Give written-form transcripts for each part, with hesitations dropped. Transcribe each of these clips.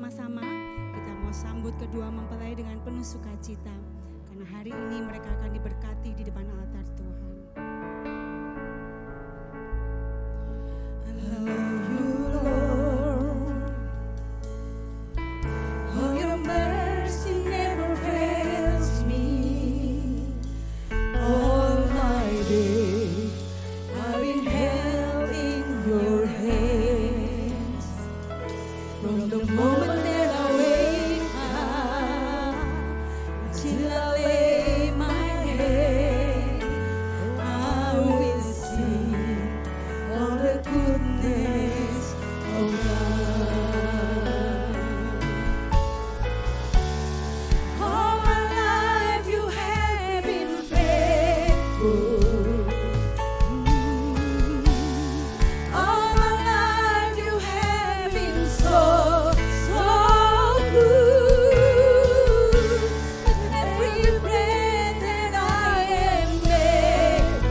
bersama-sama kita mau sambut kedua mempelai dengan penuh sukacita. Karena hari ini mereka akan diberkati di depan altar Tuhan. I love you, Lord. Oh, your mercy never fails me. All my days I've been held in your hands. From the moment that I wake up till I lay my head, I will sing of the goodness of God. All my life you have been faithful. All my life you have been so good. With every breath that I am able,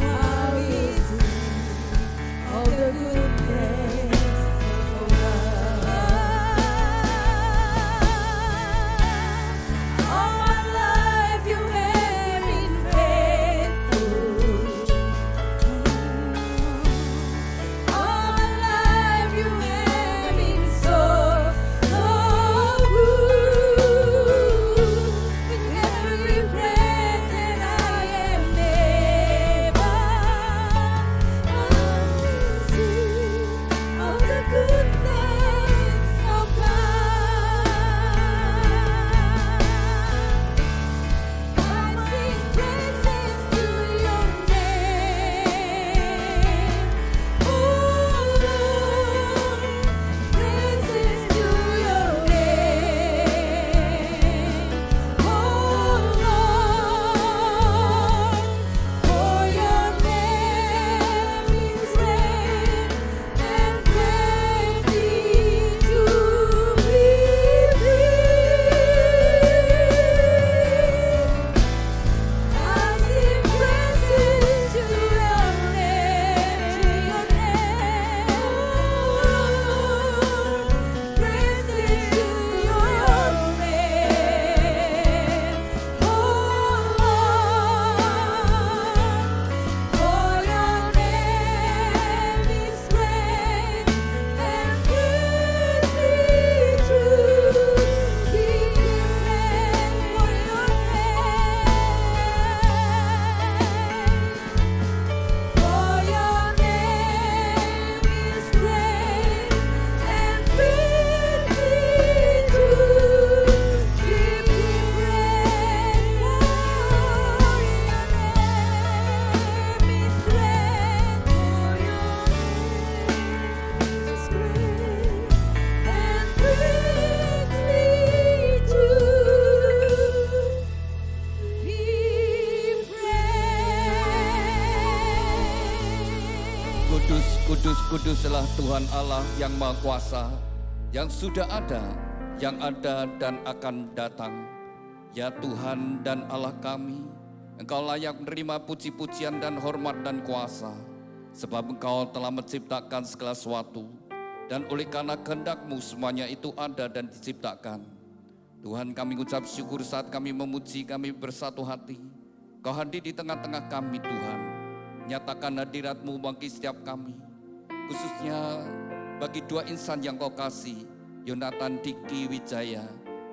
I will sing of the goodness of God. All my life you have been faithful. All my life you have been so good. With every breath that I am able, I will sing of the goodness of God. I sing praises to your name, oh Lord. Praises to your name, oh Lord. For your name is great and greatly to be praised. I sing praises to your name, oh Lord. Praises to your name, oh Lord. For your name is great and greatly to be praised. For your name is great and greatly to be praised. Kudus, kudus, kuduslah Tuhan Allah yang Maha Kuasa, yang sudah ada, yang ada dan akan datang. Ya Tuhan dan Allah kami, Engkau layak menerima puji-pujian dan hormat dan kuasa, sebab Engkau telah menciptakan segala sesuatu, dan oleh karena kehendak-Mu semuanya itu ada dan diciptakan. Tuhan, kami ucap syukur saat kami memuji, kami bersatu hati. Kau hadir di tengah-tengah kami Tuhan. Nyatakan hadirat-Mu bagi setiap kami, khususnya bagi dua insan yang Kau kasih, Yonatan Diki Wijaya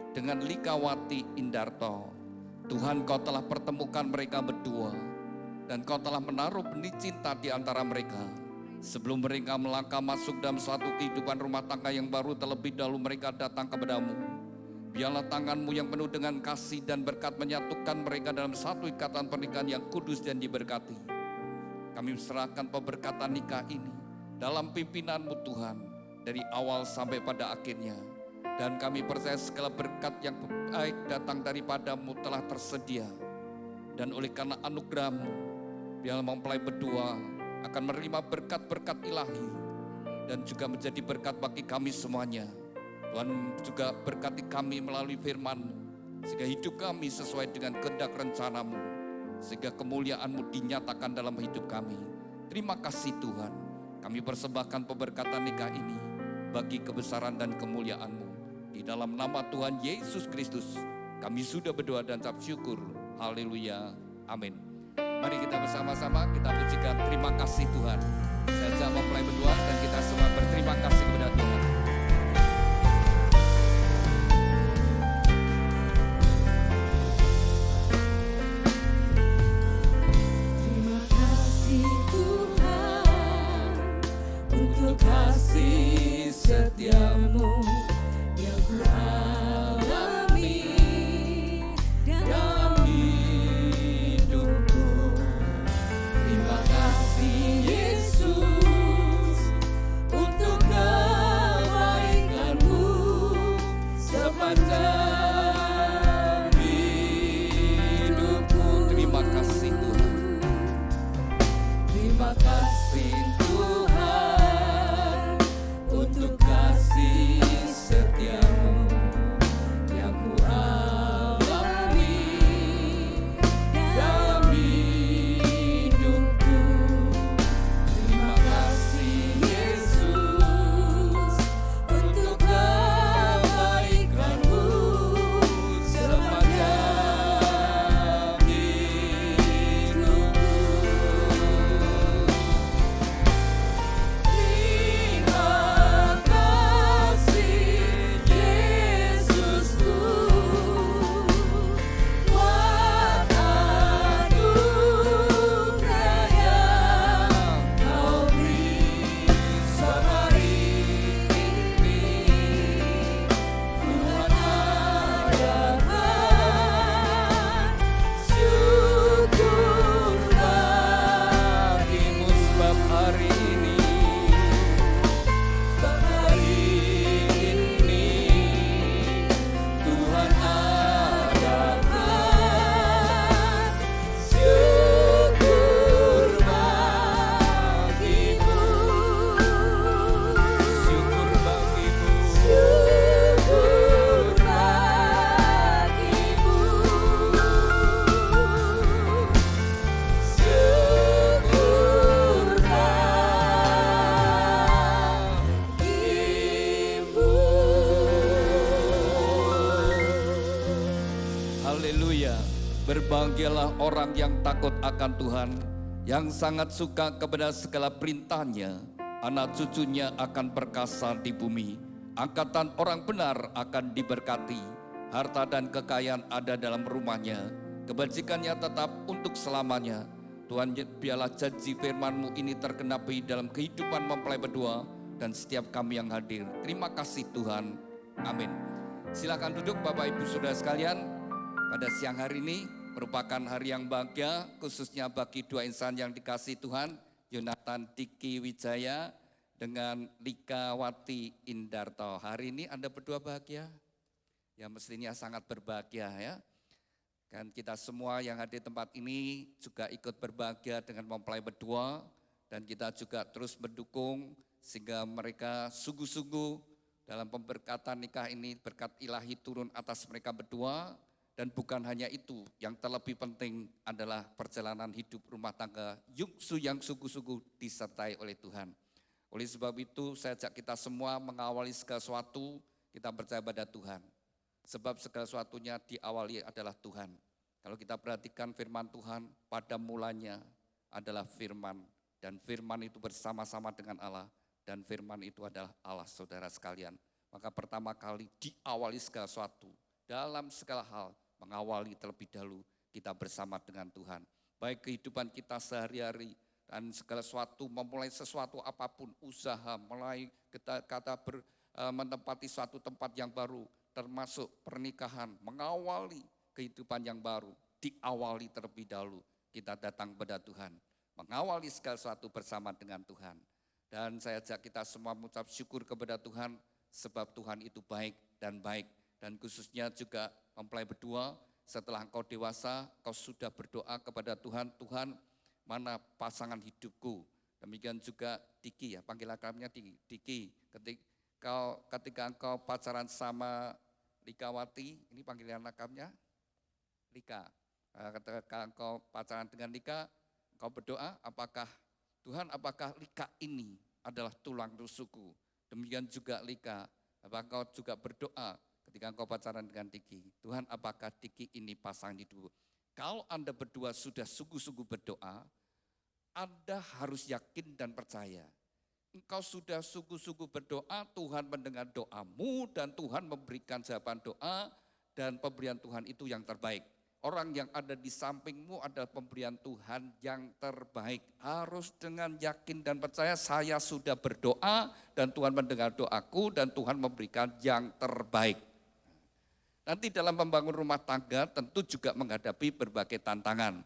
dengan Likawati Indarto. Tuhan, Kau telah pertemukan mereka berdua, dan Kau telah menaruh benih cinta di antara mereka. Sebelum mereka melangkah masuk dalam suatu kehidupan rumah tangga yang baru, terlebih dahulu mereka datang kepadamu. Biarlah tangan-Mu yang penuh dengan kasih dan berkat menyatukan mereka dalam satu ikatan pernikahan yang kudus dan diberkati. Kami serahkan pemberkatan nikah ini dalam pimpinan-Mu Tuhan, dari awal sampai pada akhirnya. Dan kami percaya segala berkat yang baik datang daripada-Mu telah tersedia. Dan oleh karena anugerah-Mu, biarlah mempelai berdua akan menerima berkat-berkat ilahi dan juga menjadi berkat bagi kami semuanya. Tuhan juga berkati kami melalui firman-Mu, sehingga hidup kami sesuai dengan kehendak rencana-Mu, sehingga kemuliaan-Mu dinyatakan dalam hidup kami. Terima kasih Tuhan, kami persembahkan pemberkatan nikah ini bagi kebesaran dan kemuliaan-Mu. Di dalam nama Tuhan Yesus Kristus, kami sudah berdoa dan ucap syukur. Haleluya. Amin. Mari kita bersama-sama kita pujikan terima kasih Tuhan. Saya ajak mempelai berdoa dan kita semua berterima kasih kepada Tuhan. Terima kasih Tuhan untuk kasih setiamu yang ku alami dalam hidupku. Terima kasih Yesus untuk kebaikan-Mu sepanjang hidupku. Terima kasih Tuhan. Terima kasih Tuhan untuk kasih setiamu yang ku alami dalam hidupku. Terima kasih Yesus untuk kebaikan-Mu sepanjang hidupku. Terima kasih Yesusku buat anugerah yang Kau beri sehari ini. Tuhan adakan syukur bagimu Sebab hari ini Tuhan adakan syukur bagimu. syukur bagimu. Syukur bagimu. Syukur bagimu. Haleluya. Berbahagialah orang yang takut akan Tuhan, yang sangat suka kepada segala perintahnya. Anak cucunya akan perkasa di bumi. Angkatan orang benar akan diberkati. Harta dan kekayaan ada dalam rumahnya. Kebajikannya tetap untuk selamanya. Tuhan, biarlah janji firman-Mu ini tergenapi dalam kehidupan mempelai berdua dan setiap kami yang hadir. Terima kasih Tuhan. Amin. Silakan duduk Bapak Ibu Saudara sekalian. Pada siang hari ini merupakan hari yang bahagia khususnya bagi dua insan yang dikasihi Tuhan, Yonatan Diki Wijaya dengan Lika Wati Indarto. Hari ini Anda berdua bahagia? Ya mestinya sangat berbahagia ya. Kan kita semua yang hadir di tempat ini juga ikut berbahagia dengan mempelai berdua dan kita juga terus mendukung sehingga mereka sungguh-sungguh dalam pemberkatan nikah ini berkat ilahi turun atas mereka berdua. Dan bukan hanya itu, yang terlebih penting adalah perjalanan hidup rumah tangga yang sungguh-sungguh disertai oleh Tuhan. Oleh sebab itu saya ajak kita semua mengawali segala sesuatu, kita percaya pada Tuhan. Sebab segala sesuatunya diawali adalah Tuhan. Kalau kita perhatikan firman Tuhan, pada mulanya adalah firman. Dan firman itu bersama-sama dengan Allah. Dan firman itu adalah Allah saudara sekalian. Maka pertama kali diawali segala sesuatu dalam segala hal. Mengawali terlebih dahulu kita bersama dengan Tuhan. Baik kehidupan kita sehari-hari dan segala sesuatu, memulai sesuatu apapun, usaha, mulai menempati suatu tempat yang baru, termasuk pernikahan, mengawali kehidupan yang baru, diawali terlebih dahulu kita datang kepada Tuhan. Mengawali segala sesuatu bersama dengan Tuhan. Dan saya ajak kita semua mengucap syukur kepada Tuhan, sebab Tuhan itu baik dan baik. Dan khususnya juga mempelai berdua, setelah engkau dewasa, kau sudah berdoa kepada Tuhan, Tuhan mana pasangan hidupku. Demikian juga Diki ya, panggilan kami Diki. Ketika engkau pacaran sama Likawati, ini panggilan lakamnya Lika. Ketika engkau pacaran dengan Lika, engkau berdoa, apakah Tuhan, apakah Lika ini adalah tulang rusukku? Demikian juga Lika, apakah engkau juga berdoa ketika engkau pacaran dengan Diki? Tuhan, apakah Diki ini pasangan hidup? Kalau Anda berdua sudah sungguh-sungguh berdoa, Anda harus yakin dan percaya. Engkau sudah sungguh-sungguh berdoa, Tuhan mendengar doamu dan Tuhan memberikan jawaban doa dan pemberian Tuhan itu yang terbaik. Orang yang ada di sampingmu adalah pemberian Tuhan yang terbaik. Harus dengan yakin dan percaya, saya sudah berdoa dan Tuhan mendengar doaku dan Tuhan memberikan yang terbaik. Nanti dalam membangun rumah tangga tentu juga menghadapi berbagai tantangan.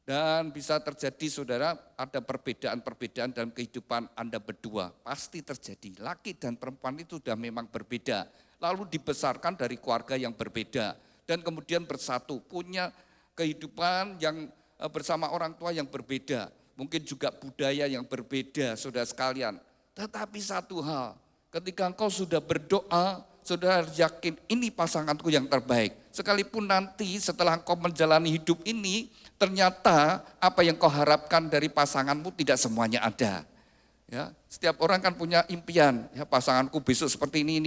Dan bisa terjadi saudara, ada perbedaan-perbedaan dalam kehidupan Anda berdua. Pasti terjadi, laki dan perempuan itu sudah memang berbeda. Lalu dibesarkan dari keluarga yang berbeda. Dan kemudian bersatu, punya kehidupan yang bersama orang tua yang berbeda. Mungkin juga budaya yang berbeda, saudara sekalian. Tetapi satu hal, ketika engkau sudah berdoa, saudara yakin ini pasanganku yang terbaik. Sekalipun nanti setelah engkau menjalani hidup ini, ternyata apa yang kau harapkan dari pasanganmu tidak semuanya ada. Ya, setiap orang kan punya impian, ya pasanganku besok seperti ini.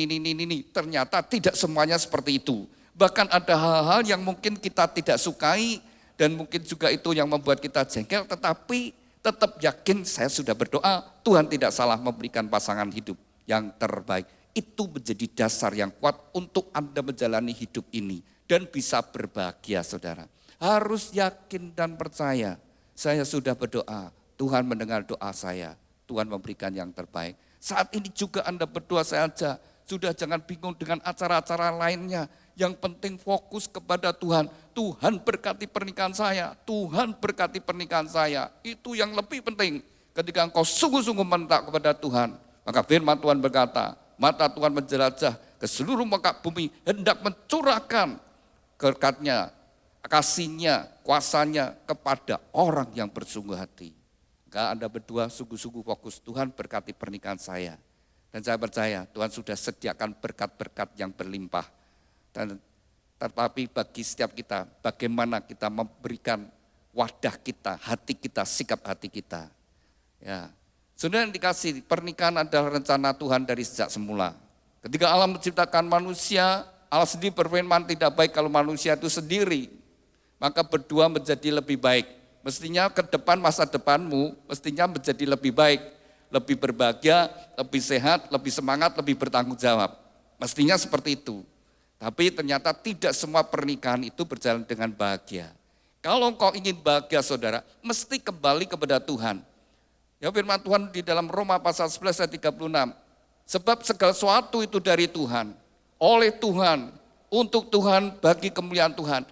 Ternyata tidak semuanya seperti itu. Bahkan ada hal-hal yang mungkin kita tidak sukai dan mungkin juga itu yang membuat kita jengkel, tetapi tetap yakin saya sudah berdoa, Tuhan tidak salah memberikan pasangan hidup yang terbaik. Itu menjadi dasar yang kuat untuk Anda menjalani hidup ini dan bisa berbahagia saudara. Harus yakin dan percaya, saya sudah berdoa, Tuhan mendengar doa saya, Tuhan memberikan yang terbaik. Saat ini juga Anda berdoa saja, sudah jangan bingung dengan acara-acara lainnya. Yang penting fokus kepada Tuhan. Tuhan berkati pernikahan saya, Tuhan berkati pernikahan saya. Itu yang lebih penting. Ketika engkau sungguh-sungguh minta kepada Tuhan, maka firman Tuhan berkata, mata Tuhan menjelajah ke seluruh muka bumi, hendak mencurahkan berkat-Nya, kasih-Nya, kuasa-Nya kepada orang yang bersungguh hati. Maka Anda berdua sungguh-sungguh fokus, Tuhan berkati pernikahan saya. Dan saya percaya Tuhan sudah sediakan berkat-berkat yang berlimpah. Dan tetapi bagi setiap kita, bagaimana kita memberikan wadah kita, hati kita, sikap hati kita. Ya, saudara yang dikasih, pernikahan adalah rencana Tuhan dari sejak semula. Ketika Allah menciptakan manusia, Allah sendiri berfirman tidak baik kalau manusia itu sendiri, maka berdua menjadi lebih baik. Mestinya ke depan masa depanmu, mestinya menjadi lebih baik, lebih berbahagia, lebih sehat, lebih semangat, lebih bertanggung jawab. Mestinya seperti itu. Tapi ternyata tidak semua pernikahan itu berjalan dengan bahagia. Kalau engkau ingin bahagia saudara, mesti kembali kepada Tuhan. Ya firman Tuhan di dalam Roma pasal 11 ayat 36. Sebab segala sesuatu itu dari Tuhan, oleh Tuhan, untuk Tuhan, bagi kemuliaan Tuhan.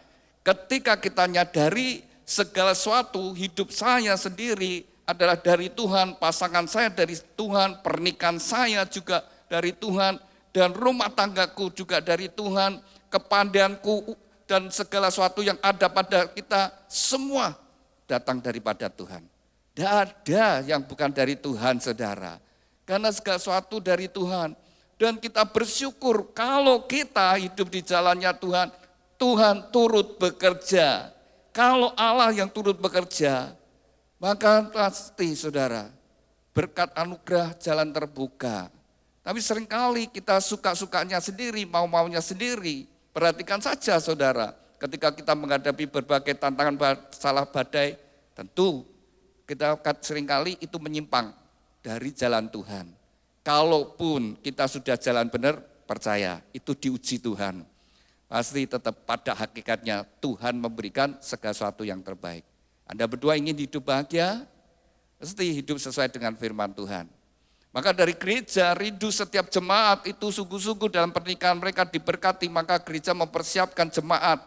Ketika kita nyadari segala sesuatu, hidup saya sendiri adalah dari Tuhan, pasangan saya dari Tuhan, pernikahan saya juga dari Tuhan, dan rumah tanggaku juga dari Tuhan, kepandaianku dan segala sesuatu yang ada pada kita, semua datang daripada Tuhan. Tidak ada yang bukan dari Tuhan saudara, karena segala sesuatu dari Tuhan. Dan kita bersyukur kalau kita hidup di jalannya Tuhan, Tuhan turut bekerja. Kalau Allah yang turut bekerja, maka pasti saudara, berkat anugerah jalan terbuka. Tapi seringkali kita suka-sukanya sendiri, mau-maunya sendiri. Perhatikan saja saudara, ketika kita menghadapi berbagai tantangan salah badai, tentu kita seringkali itu menyimpang dari jalan Tuhan. Kalaupun kita sudah jalan benar, percaya itu diuji Tuhan. Pasti tetap pada hakikatnya Tuhan memberikan segala sesuatu yang terbaik. Anda berdua ingin hidup bahagia, mesti hidup sesuai dengan firman Tuhan. Maka dari gereja rindu setiap jemaat itu sungguh-sungguh dalam pernikahan mereka diberkati, maka gereja mempersiapkan jemaat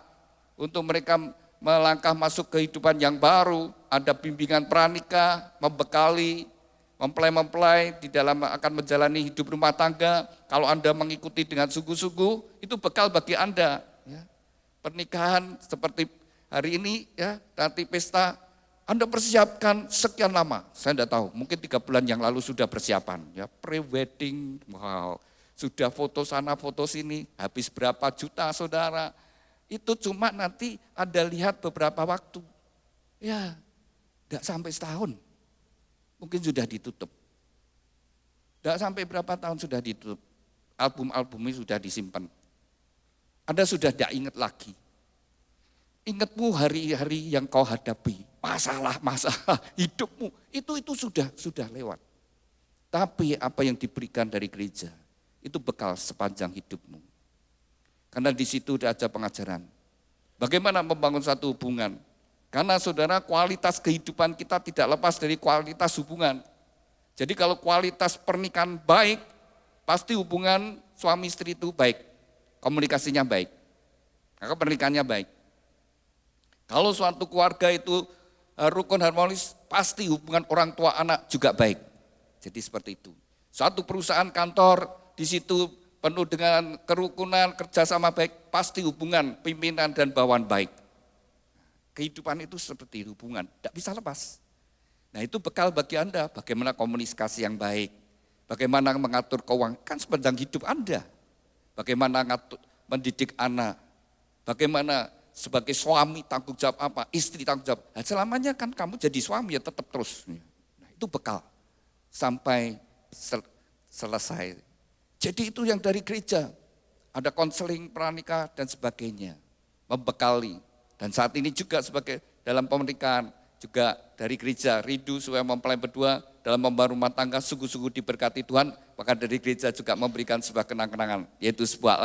untuk mereka melangkah masuk kehidupan yang baru, ada bimbingan pranikah, membekali, mempelai-mempelai di dalam akan menjalani hidup rumah tangga. Kalau Anda mengikuti dengan sungguh-sungguh, itu bekal bagi Anda. Ya. Pernikahan seperti hari ini, ya nanti pesta, Anda persiapkan sekian lama, saya tidak tahu, mungkin 3 bulan yang lalu sudah persiapan, ya pre-wedding, wow, sudah foto sana, foto sini, habis berapa juta saudara, itu cuma nanti Anda lihat beberapa waktu, ya tidak sampai setahun, mungkin sudah ditutup. Tidak sampai berapa tahun sudah ditutup. Album-albumnya sudah disimpan. Anda sudah tidak ingat lagi. Ingatmu hari-hari yang kau hadapi, masalah-masalah hidupmu, itu sudah lewat. Tapi apa yang diberikan dari gereja, itu bekal sepanjang hidupmu. Karena di situ ada pengajaran. Bagaimana membangun satu hubungan? Karena saudara, kualitas kehidupan kita tidak lepas dari kualitas hubungan. Jadi kalau kualitas pernikahan baik, pasti hubungan suami istri itu baik. Komunikasinya baik. Maka pernikahannya baik. Kalau suatu keluarga itu rukun harmonis, pasti hubungan orang tua anak juga baik. Jadi seperti itu. Suatu perusahaan kantor di situ penuh dengan kerukunan, kerjasama baik, pasti hubungan pimpinan dan bawahan baik. Kehidupan itu seperti hubungan, tidak bisa lepas. Nah itu bekal bagi Anda, bagaimana komunikasi yang baik, bagaimana mengatur keuangan, kan sepanjang hidup Anda. Bagaimana mendidik anak, bagaimana sebagai suami tanggung jawab apa, istri tanggung jawab. Nah, selamanya kan kamu jadi suami ya tetap terus. Nah, itu bekal sampai selesai. Jadi itu yang dari gereja. Ada konseling pranikah dan sebagainya. Membekali. Dan saat ini juga sebagai dalam pernikahan juga dari gereja rindu supaya mempelai berdua dalam membangun rumah tangga sungguh-sungguh diberkati Tuhan. Maka dari gereja juga memberikan sebuah kenang-kenangan yaitu sebuah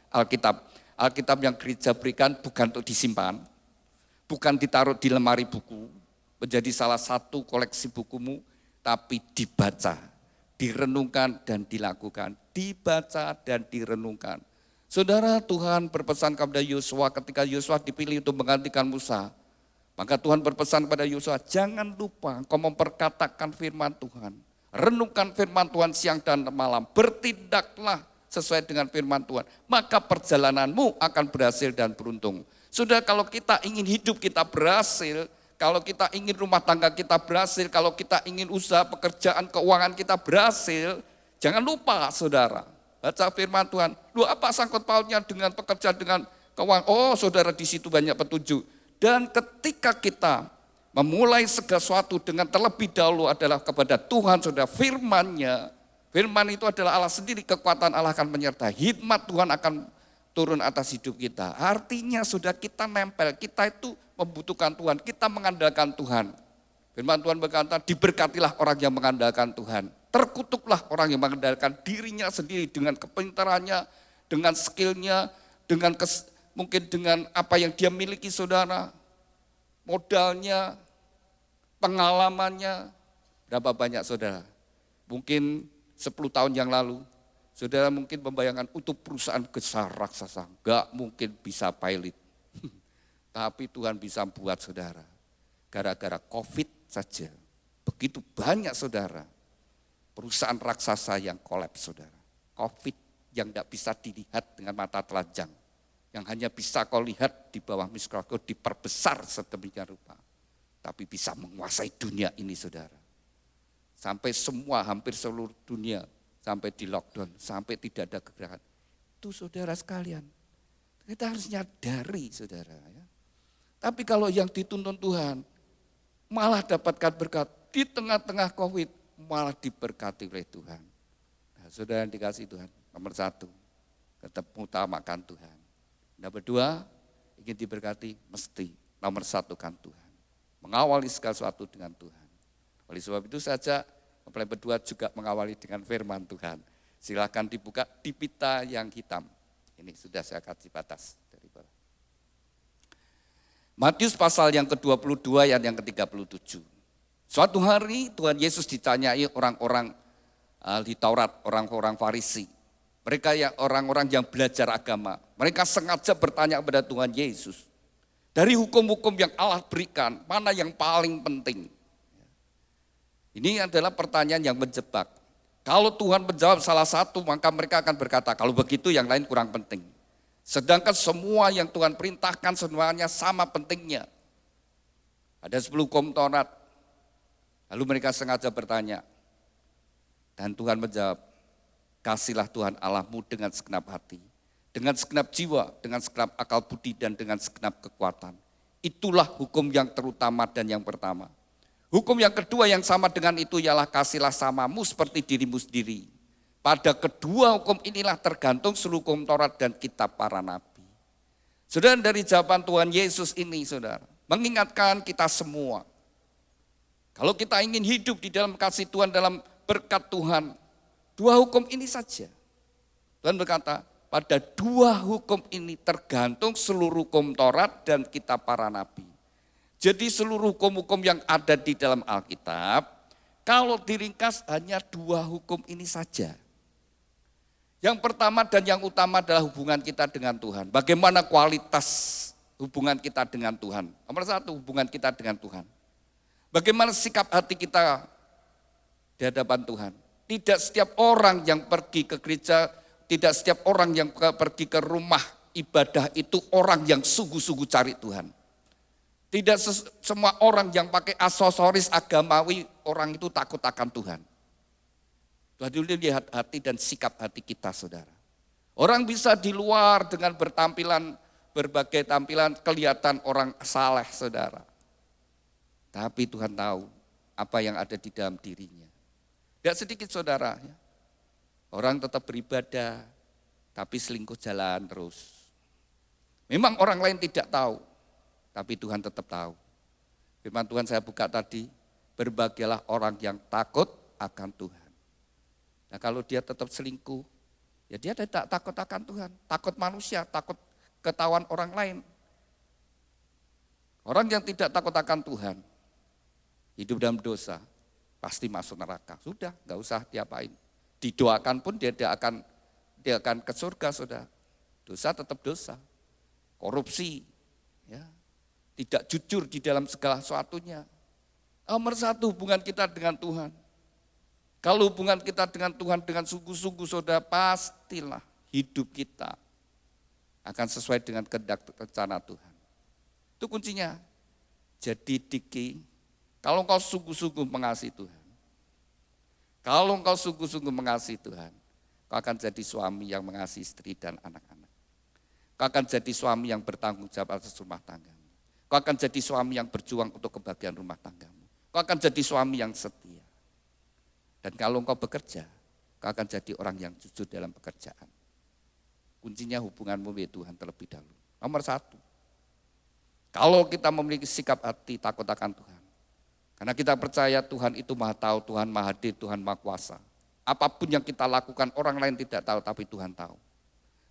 Alkitab. Alkitab yang gereja berikan bukan untuk disimpan, bukan ditaruh di lemari buku, menjadi salah satu koleksi bukumu, tapi dibaca, direnungkan dan dilakukan, dibaca dan direnungkan. Saudara, Tuhan berpesan kepada Yosua ketika Yosua dipilih untuk menggantikan Musa, maka Tuhan berpesan kepada Yosua, jangan lupa engkau memperkatakan firman Tuhan, renungkan firman Tuhan siang dan malam, bertindaklah sesuai dengan firman Tuhan, maka perjalananmu akan berhasil dan beruntung. Sudah kalau kita ingin hidup kita berhasil, kalau kita ingin rumah tangga kita berhasil, kalau kita ingin usaha, pekerjaan, keuangan kita berhasil, jangan lupa saudara, baca firman Tuhan. Loh apa sangkut pautnya dengan pekerjaan, dengan keuangan? Oh saudara di situ banyak petunjuk. Dan ketika kita memulai segala sesuatu dengan terlebih dahulu adalah kepada Tuhan, saudara, firman-Nya. Firman itu adalah Allah sendiri, kekuatan Allah akan menyertai. Hikmat Tuhan akan turun atas hidup kita. Artinya sudah kita nempel, kita itu membutuhkan Tuhan, kita mengandalkan Tuhan. Firman Tuhan berkata, diberkatilah orang yang mengandalkan Tuhan. Terkutuklah orang yang mengandalkan dirinya sendiri dengan kepintarannya, dengan skillnya, dengan mungkin dengan apa yang dia miliki saudara, modalnya, pengalamannya. Berapa banyak saudara? Mungkin 10 tahun yang lalu, saudara mungkin membayangkan untuk perusahaan besar raksasa, enggak mungkin bisa pilot. Tapi Tuhan bisa buat saudara. Gara-gara COVID saja, begitu banyak saudara, perusahaan raksasa yang kolaps saudara. COVID yang enggak bisa dilihat dengan mata telanjang, yang hanya bisa kau lihat di bawah mikroskop, diperbesar sedemikian rupa. Tapi bisa menguasai dunia ini saudara. Sampai semua, hampir seluruh dunia, sampai di lockdown, sampai tidak ada kegerakan. Itu saudara sekalian, kita harus nyadari saudara. Ya. Tapi kalau yang dituntun Tuhan, malah dapatkan berkat di tengah-tengah COVID, malah diberkati oleh Tuhan. Nah, saudara yang dikasih Tuhan, nomor 1, tetap utamakan Tuhan. Nomor 2, ingin diberkati, mesti nomor 1 kan Tuhan. Mengawali segala sesuatu dengan Tuhan. Oleh sebab itu saja, mempelai berdua juga mengawali dengan firman Tuhan. Silakan dibuka di pita yang hitam. Ini sudah saya kasih batas dari bawah. Matius pasal yang ke-22 yang ke-37. Suatu hari Tuhan Yesus ditanyai orang-orang ahli Taurat, orang-orang Farisi. Mereka yang orang-orang yang belajar agama. Mereka sengaja bertanya kepada Tuhan Yesus. Dari hukum-hukum yang Allah berikan, mana yang paling penting? Ini adalah pertanyaan yang menjebak. Kalau Tuhan menjawab salah satu, maka mereka akan berkata, kalau begitu yang lain kurang penting. Sedangkan semua yang Tuhan perintahkan semuanya sama pentingnya. Ada 10 hukum Taurat. Lalu mereka sengaja bertanya. Dan Tuhan menjawab, kasihlah Tuhan Allahmu dengan segenap hati, dengan segenap jiwa, dengan segenap akal budi, dan dengan segenap kekuatan. Itulah hukum yang terutama dan yang pertama. Hukum yang kedua yang sama dengan itu ialah kasihlah samamu seperti dirimu sendiri. Pada kedua hukum inilah tergantung seluruh hukum Taurat dan kitab para nabi. Saudara, dari jawaban Tuhan Yesus ini saudara, mengingatkan kita semua. Kalau kita ingin hidup di dalam kasih Tuhan, dalam berkat Tuhan, dua hukum ini saja. Tuhan berkata, pada dua hukum ini tergantung seluruh hukum Taurat dan kitab para nabi. Jadi seluruh hukum-hukum yang ada di dalam Alkitab, kalau diringkas hanya dua hukum ini saja. Yang pertama dan yang utama adalah hubungan kita dengan Tuhan. Bagaimana kualitas hubungan kita dengan Tuhan? Nomor satu, hubungan kita dengan Tuhan. Bagaimana sikap hati kita di hadapan Tuhan? Tidak setiap orang yang pergi ke gereja, tidak setiap orang yang pergi ke rumah ibadah itu orang yang sungguh-sungguh cari Tuhan. Tidak semua orang yang pakai aksesoris agamawi, orang itu takut akan Tuhan. Tuhan dulu lihat hati dan sikap hati kita, saudara. Orang bisa di luar dengan berbagai tampilan kelihatan orang saleh, saudara. Tapi Tuhan tahu apa yang ada di dalam dirinya. Tidak sedikit saudara, orang tetap beribadah, tapi selingkuh jalan terus. Memang orang lain tidak tahu, tapi Tuhan tetap tahu. Firman Tuhan saya buka tadi, berbahagialah orang yang takut akan Tuhan. Nah kalau dia tetap selingkuh, ya dia tidak takut akan Tuhan, takut manusia, takut ketahuan orang lain. Orang yang tidak takut akan Tuhan, hidup dalam dosa, pasti masuk neraka. Sudah, enggak usah diapain. Didoakan pun dia akan ke surga, saudara. Dosa tetap dosa. Korupsi, ya, tidak jujur di dalam segala sesuatunya. Nomor satu hubungan kita dengan Tuhan. Kalau hubungan kita dengan Tuhan dengan sungguh-sungguh, saudara, pastilah hidup kita akan sesuai dengan kehendak rencana Tuhan. Itu kuncinya. Jadi Diki, kalau engkau sungguh-sungguh mengasihi Tuhan, kalau engkau sungguh-sungguh mengasihi Tuhan, kau akan jadi suami yang mengasihi istri dan anak-anak. Kau akan jadi suami yang bertanggung jawab atas rumah tanggamu. Kau akan jadi suami yang berjuang untuk kebahagiaan rumah tanggamu. Kau akan jadi suami yang setia. Dan kalau engkau bekerja, kau akan jadi orang yang jujur dalam pekerjaan. Kuncinya hubunganmu dengan Tuhan terlebih dahulu. Nomor satu, kalau kita memiliki sikap hati takut akan Tuhan, karena kita percaya Tuhan itu maha tahu, Tuhan maha hadir, Tuhan maha kuasa. Apapun yang kita lakukan orang lain tidak tahu, tapi Tuhan tahu.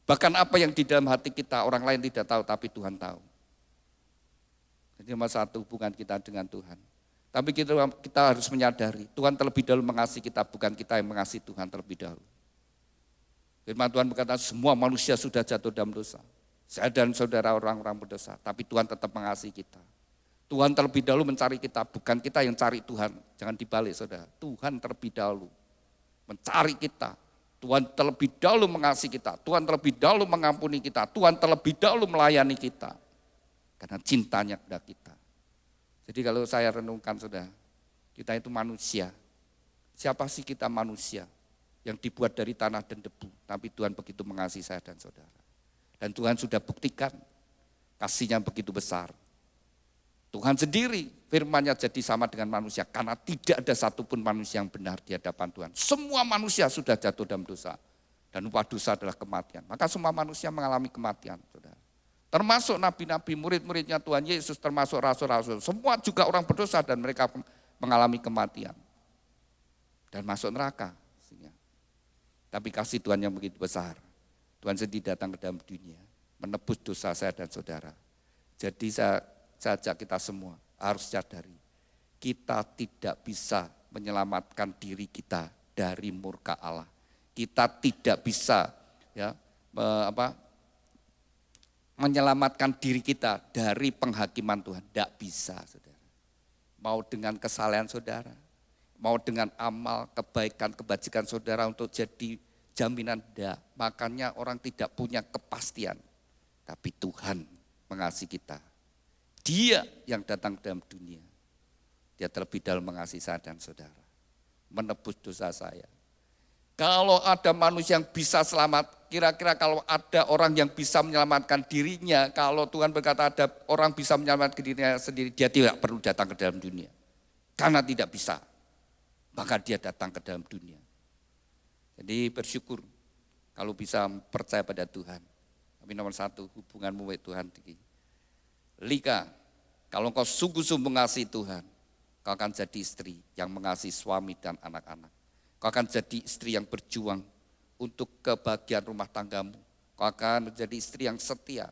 Bahkan apa yang di dalam hati kita orang lain tidak tahu, tapi Tuhan tahu. Jadi nomor satu hubungan kita dengan Tuhan. Tapi kita harus menyadari, Tuhan terlebih dahulu mengasihi kita, bukan kita yang mengasihi Tuhan terlebih dahulu. Firman Tuhan berkata, semua manusia sudah jatuh dalam dosa. Saya dan saudara orang-orang berdosa, tapi Tuhan tetap mengasihi kita. Tuhan terlebih dahulu mencari kita, bukan kita yang cari Tuhan. Jangan dibalik, saudara. Tuhan terlebih dahulu mencari kita. Tuhan terlebih dahulu mengasihi kita. Tuhan terlebih dahulu mengampuni kita. Tuhan terlebih dahulu melayani kita. Karena cintanya kepada kita. Jadi kalau saya renungkan, saudara, kita itu manusia. Siapa sih kita manusia yang dibuat dari tanah dan debu, tapi Tuhan begitu mengasihi saya dan saudara. Dan Tuhan sudah buktikan kasihnya begitu besar. Tuhan sendiri firman-Nya jadi sama dengan manusia, karena tidak ada satupun manusia yang benar di hadapan Tuhan. Semua manusia sudah jatuh dalam dosa, dan upah dosa adalah kematian. Maka semua manusia mengalami kematian, saudara. Termasuk nabi-nabi, murid-muridnya Tuhan Yesus, termasuk rasul-rasul. Semua juga orang berdosa dan mereka mengalami kematian. Dan masuk neraka. Tapi kasih Tuhan yang begitu besar. Tuhan sendiri datang ke dalam dunia, menebus dosa saya dan saudara. Jadi saya ajak kita semua harus sadari, kita tidak bisa menyelamatkan diri kita dari murka Allah. Kita tidak bisa menyelamatkan diri kita dari penghakiman Tuhan. Tidak bisa, saudara. Mau dengan kesalehan saudara, mau dengan amal, kebaikan, kebajikan saudara untuk jadi jaminan, tidak. Makanya orang tidak punya kepastian. Tapi Tuhan mengasihi kita. Dia yang datang dalam dunia. Dia terlebih dahulu mengasihi saya dan saudara. Menebus dosa saya. Kalau ada manusia yang bisa selamat, kira-kira kalau ada orang yang bisa menyelamatkan dirinya, kalau Tuhan berkata ada orang bisa menyelamatkan dirinya sendiri, dia tidak perlu datang ke dalam dunia. karena tidak bisa, maka dia datang ke dalam dunia. Jadi bersyukur kalau bisa percaya pada Tuhan. Tapi nomor satu, hubunganmu dengan Tuhan tinggi. Lika, kalau engkau sungguh-sungguh mengasihi Tuhan, kau akan jadi istri yang mengasihi suami dan anak-anak. Kau akan jadi istri yang berjuang untuk kebahagiaan rumah tanggamu. Kau akan menjadi istri yang setia.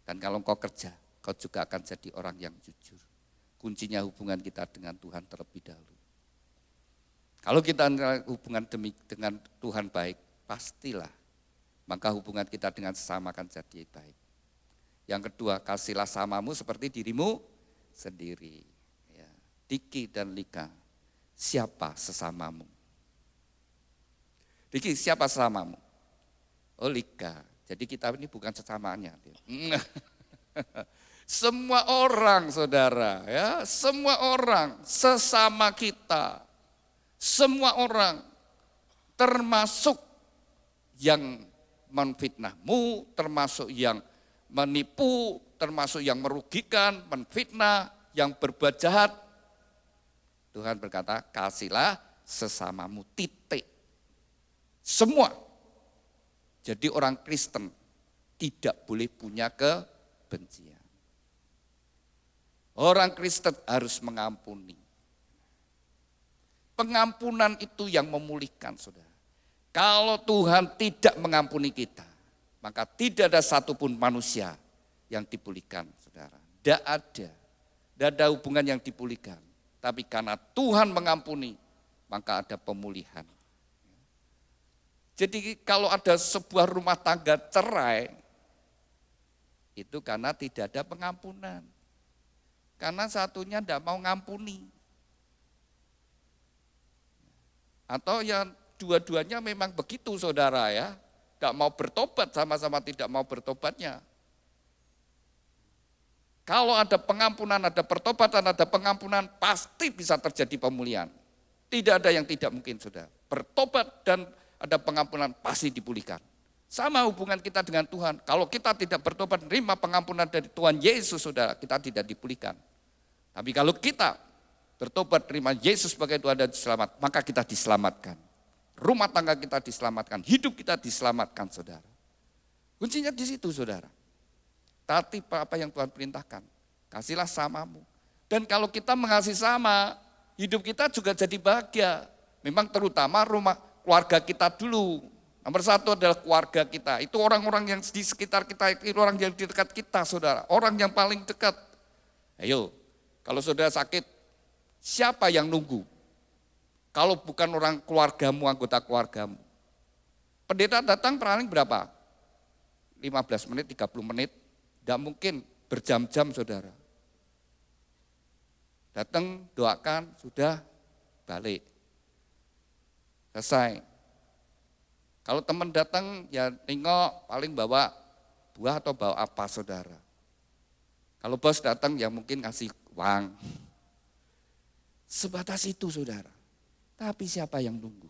Dan kalau engkau kerja, kau juga akan jadi orang yang jujur. Kuncinya hubungan kita dengan Tuhan terlebih dahulu. Kalau kita hubungan dengan Tuhan baik, pastilah maka hubungan kita dengan sesama akan jadi baik. Yang kedua, kasihlah samamu seperti dirimu sendiri. Ya. Diki dan Lika, siapa sesamamu? Diki, siapa sesamamu? Oh, Lika. Jadi kita ini bukan sesamanya. Semua orang, saudara, ya, semua orang sesama kita. Semua orang, termasuk yang menfitnahmu, termasuk yang menipu, termasuk yang merugikan, menfitnah, yang berbuat jahat. Tuhan berkata, kasihlah sesamamu, titik. Semua. Jadi orang Kristen tidak boleh punya kebencian. Orang Kristen harus mengampuni. Pengampunan itu yang memulihkan, saudara. Kalau Tuhan tidak mengampuni kita, maka tidak ada satupun manusia yang dipulihkan, saudara. Tidak ada. Tidak ada hubungan yang dipulihkan. Tapi karena Tuhan mengampuni, maka ada pemulihan. Jadi kalau ada sebuah rumah tangga cerai, itu karena tidak ada pengampunan. Karena satunya tidak mau ngampuni. Atau yang dua-duanya memang begitu, saudara, ya. Tidak mau bertobat, sama-sama tidak mau bertobatnya. Kalau ada pengampunan, ada pertobatan, ada pengampunan, pasti bisa terjadi pemulihan. Tidak ada yang tidak mungkin, saudara. Bertobat dan ada pengampunan pasti dipulihkan. Sama hubungan kita dengan Tuhan. Kalau kita tidak bertobat, menerima pengampunan dari Tuhan Yesus, saudara, kita tidak dipulihkan. Tapi kalau kita bertobat, terima Yesus sebagai Tuhan dan selamat, maka kita diselamatkan. Rumah tangga kita diselamatkan, hidup kita diselamatkan, saudara. Kuncinya di situ, saudara. Taati apa yang Tuhan perintahkan. Kasihlah samamu. Dan kalau kita mengasihi sama, hidup kita juga jadi bahagia. Memang terutama keluarga kita dulu. Nomor satu adalah keluarga kita. Itu orang-orang yang di sekitar kita, itu orang yang di dekat kita, saudara. Orang yang paling dekat. Ayo, kalau saudara sakit, siapa yang nunggu? Kalau bukan orang keluargamu, anggota keluargamu. Pendeta datang paling berapa? 15 menit, 30 menit. Tidak mungkin berjam-jam, saudara. Datang, doakan, sudah balik. Selesai. Kalau teman datang, ya nengok paling bawa buah atau bawa apa, saudara. Kalau bos datang, ya mungkin kasih uang. Sebatas itu, saudara. Tapi siapa yang nunggu?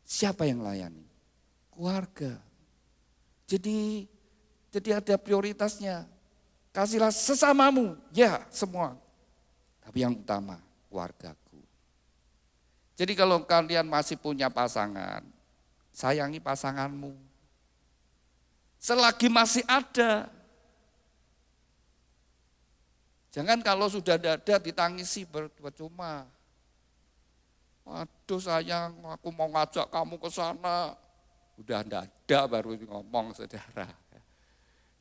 Siapa yang layani? Keluarga. Jadi ada prioritasnya. Kasihlah sesamamu, ya semua. Tapi yang utama, keluargaku. Jadi kalau kalian masih punya pasangan, sayangi pasanganmu. Selagi masih ada. Jangan kalau sudah ada ditangisi percuma. Aduh sayang, aku mau ngajak kamu ke sana. Udah enggak ada baru ngomong, saudara.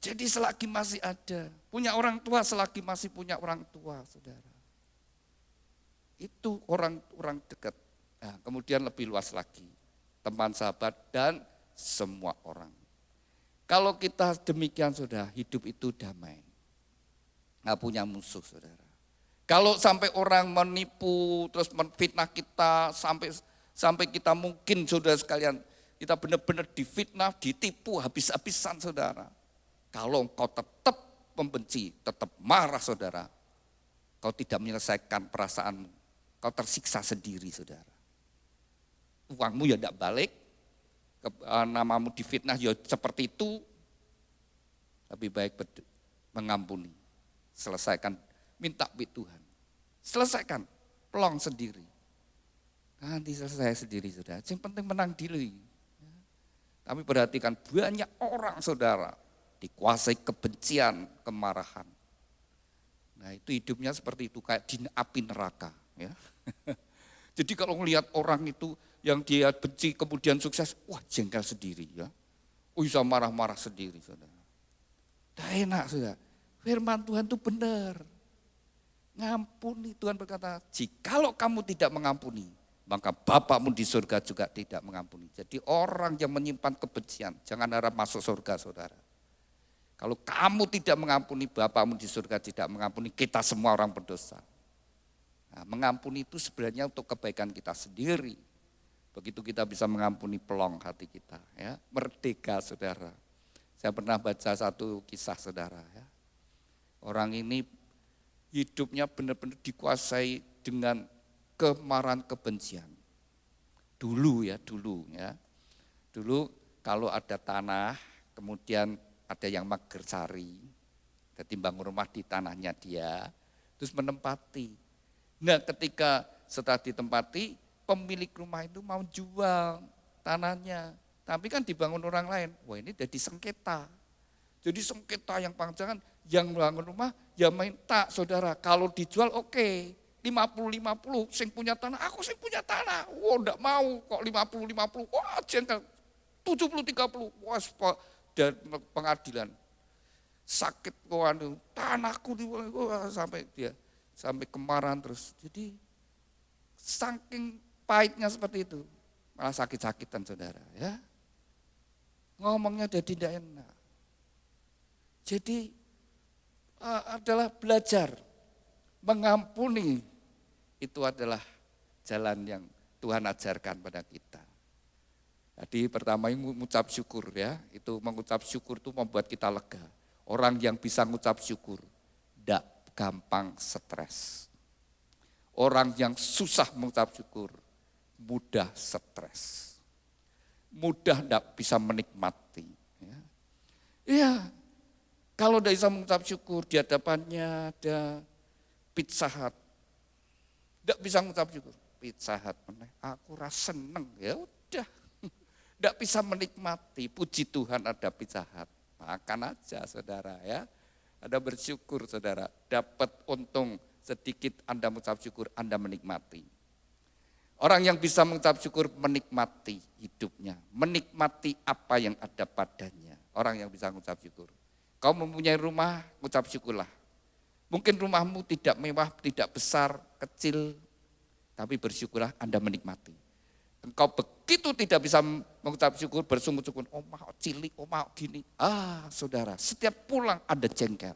Jadi selagi masih ada, punya orang tua selagi masih punya orang tua, saudara. Itu orang-orang dekat. Nah, kemudian lebih luas lagi, teman, sahabat, dan semua orang. Kalau kita demikian, saudara, hidup itu damai. Nggak punya musuh, saudara. Kalau sampai orang menipu, terus menfitnah kita, sampai kita mungkin, saudara sekalian, kita benar-benar difitnah, ditipu, habis-habisan, saudara. Kalau engkau tetap membenci, tetap marah, saudara, kau tidak menyelesaikan perasaanmu, kau tersiksa sendiri, saudara. Uangmu ya tidak balik, namamu difitnah ya seperti itu, lebih baik mengampuni, selesaikan, minta Tuhan, selesaikan. plong sendiri. Nanti selesai sendiri saudara. Yang penting menang diri. Tapi perhatikan banyak orang saudara dikuasai kebencian, kemarahan. Nah itu hidupnya seperti itu, kayak di api neraka. Ya. Jadi kalau melihat orang itu yang dia benci kemudian sukses, wah jengkel sendiri ya. Bisa marah-marah sendiri saudara. Tidak enak saudara. Firman Tuhan itu benar. Ngampuni, Tuhan berkata, jikalau kamu tidak mengampuni, maka Bapakmu di surga juga tidak mengampuni. Jadi orang yang menyimpan kebencian, jangan harap masuk surga saudara. Kalau kamu tidak mengampuni, Bapakmu di surga tidak mengampuni, kita semua orang berdosa. Nah, mengampuni itu sebenarnya untuk kebaikan kita sendiri. Begitu kita bisa mengampuni pelong hati kita, ya, merdeka saudara. Saya pernah baca satu kisah saudara. Ya. Orang ini hidupnya benar-benar dikuasai dengan kemarahan kebencian. Dulu ya. Dulu kalau ada tanah, kemudian ada yang mager sari, ketimbang rumah di tanahnya dia, terus menempati. Nah ketika setelah ditempati, pemilik rumah itu mau jual tanahnya, tapi kan dibangun orang lain. Wah ini jadi sengketa. Jadi sengketa yang panjangan, yang bangun rumah ya minta saudara, kalau dijual oke. 50-50, sing punya tanah, aku sing punya tanah. Wah enggak mau kok 50-50, wah jengkel. 70-30, wah dan pengadilan. Sakit kok tanahku sampai kemarahan terus. Jadi saking pahitnya seperti itu, malah sakit-sakitan saudara ya. Ngomongnya jadi tidak enak. Jadi adalah belajar mengampuni. Itu adalah jalan yang Tuhan ajarkan pada kita. Jadi pertama mengucap syukur ya, itu mengucap syukur itu membuat kita lega. Orang yang bisa mengucap syukur tidak gampang stres. Orang yang susah mengucap syukur mudah stres. Mudah tidak bisa menikmati. Iya, kalau tidak bisa mengucap syukur di hadapannya ada Pizza Hut. Tidak bisa mengucap syukur. Pizza Hut, aku rasa seneng, ya udah. Tidak bisa menikmati, puji Tuhan ada Pizza Hut. Makan aja saudara ya. Ada bersyukur saudara, dapat untung sedikit Anda mengucap syukur, Anda menikmati. Orang yang bisa mengucap syukur menikmati hidupnya, menikmati apa yang ada padanya. Orang yang bisa mengucap syukur. Kau mempunyai rumah, mengucap syukurlah. Mungkin rumahmu tidak mewah, tidak besar, kecil, tapi bersyukurlah Anda menikmati. Engkau begitu tidak bisa mengucap syukur, bersungut-sungut, oh mau cilik, oh mau gini. Saudara, setiap pulang ada jengkel.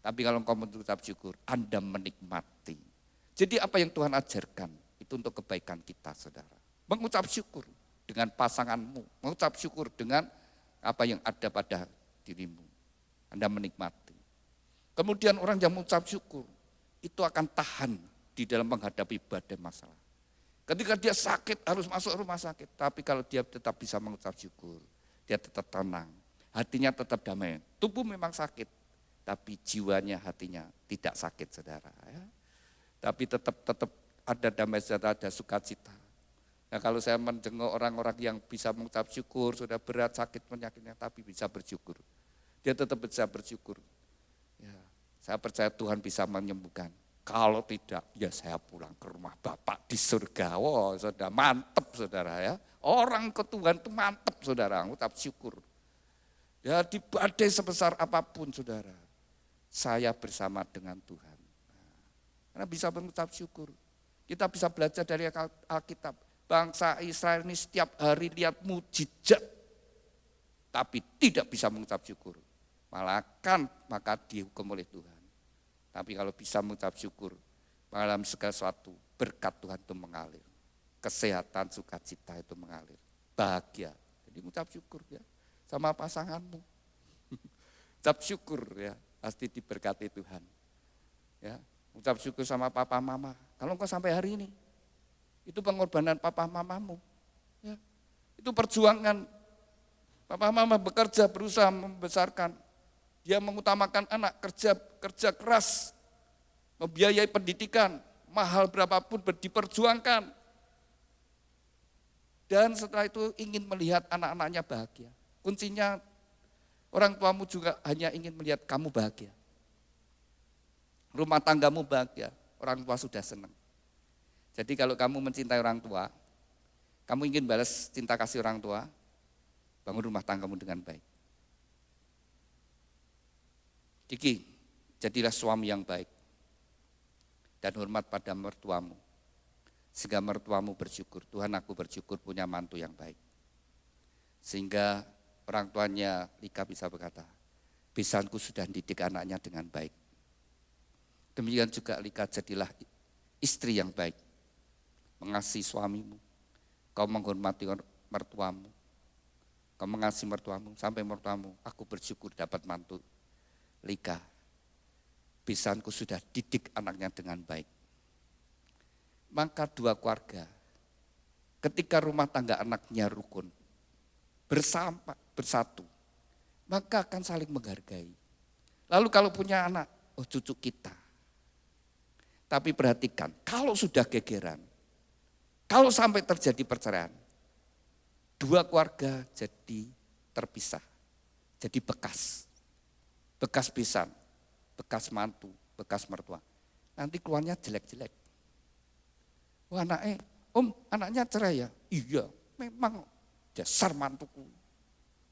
Tapi kalau engkau mengucap syukur, Anda menikmati. Jadi apa yang Tuhan ajarkan, itu untuk kebaikan kita saudara. Mengucap syukur dengan pasanganmu, mengucap syukur dengan apa yang ada pada dirimu. Anda menikmati. Kemudian orang yang mengucap syukur, itu akan tahan di dalam menghadapi badai masalah. Ketika dia sakit harus masuk rumah sakit, tapi kalau dia tetap bisa mengucap syukur, dia tetap tenang, hatinya tetap damai. Tubuh memang sakit, tapi jiwanya, hatinya tidak sakit saudara. Ya. Tapi tetap ada damai sejahtera, ada sukacita. Nah kalau saya menjenguk orang-orang yang bisa mengucap syukur, sudah berat sakit penyakitnya, tapi bisa bersyukur. Dia tetap bisa bersyukur. Ya, saya percaya Tuhan bisa menyembuhkan. Kalau tidak, ya saya pulang ke rumah Bapak di surga. Wow, saudara, mantep saudara ya. Orang ke Tuhan itu mantep saudara, mengucap syukur. Ya di badai sebesar apapun saudara, saya bersama dengan Tuhan. Karena bisa mengucap syukur. Kita bisa belajar dari Alkitab. Bangsa Israel ini setiap hari lihat mujizat, tapi tidak bisa mengucap syukur. Maka dihukum oleh Tuhan. Tapi kalau bisa mengucap syukur, dalam segala sesuatu berkat Tuhan itu mengalir. Kesehatan, sukacita itu mengalir. Bahagia. Jadi mengucap syukur ya sama pasanganmu. Ucap syukur ya, pasti diberkati Tuhan. Ya, ucap syukur sama papa mama. Kalau engkau sampai hari ini, itu pengorbanan papa mamamu. Ya, itu perjuangan. Papa mama bekerja, berusaha membesarkan. Dia mengutamakan anak, kerja keras, membiayai pendidikan, mahal berapapun diperjuangkan. Dan setelah itu ingin melihat anak-anaknya bahagia. Kuncinya orang tuamu juga hanya ingin melihat kamu bahagia. Rumah tanggamu bahagia, orang tua sudah senang. Jadi kalau kamu mencintai orang tua, kamu ingin balas cinta kasih orang tua, bangun rumah tanggamu dengan baik. Diki, jadilah suami yang baik dan hormat pada mertuamu. Sehingga mertuamu bersyukur, Tuhan aku bersyukur punya mantu yang baik. Sehingga orang tuanya Lika bisa berkata, Besanku sudah didik anaknya dengan baik. Demikian juga Lika, jadilah istri yang baik. Mengasihi suamimu, kau menghormati mertuamu, kau mengasihi mertuamu, sampai mertuamu, aku bersyukur dapat mantu Lika. Besanku sudah didik anaknya dengan baik. Maka dua keluarga, ketika rumah tangga anaknya rukun, bersatu, maka akan saling menghargai. Lalu kalau punya anak, oh cucu kita. Tapi perhatikan, kalau sudah gegeran, kalau sampai terjadi perceraian, dua keluarga jadi terpisah, jadi bekas besan, bekas mantu, bekas mertua. Nanti keluarnya jelek-jelek. Wah anaknya cerai ya? Iya, memang dasar mantuku.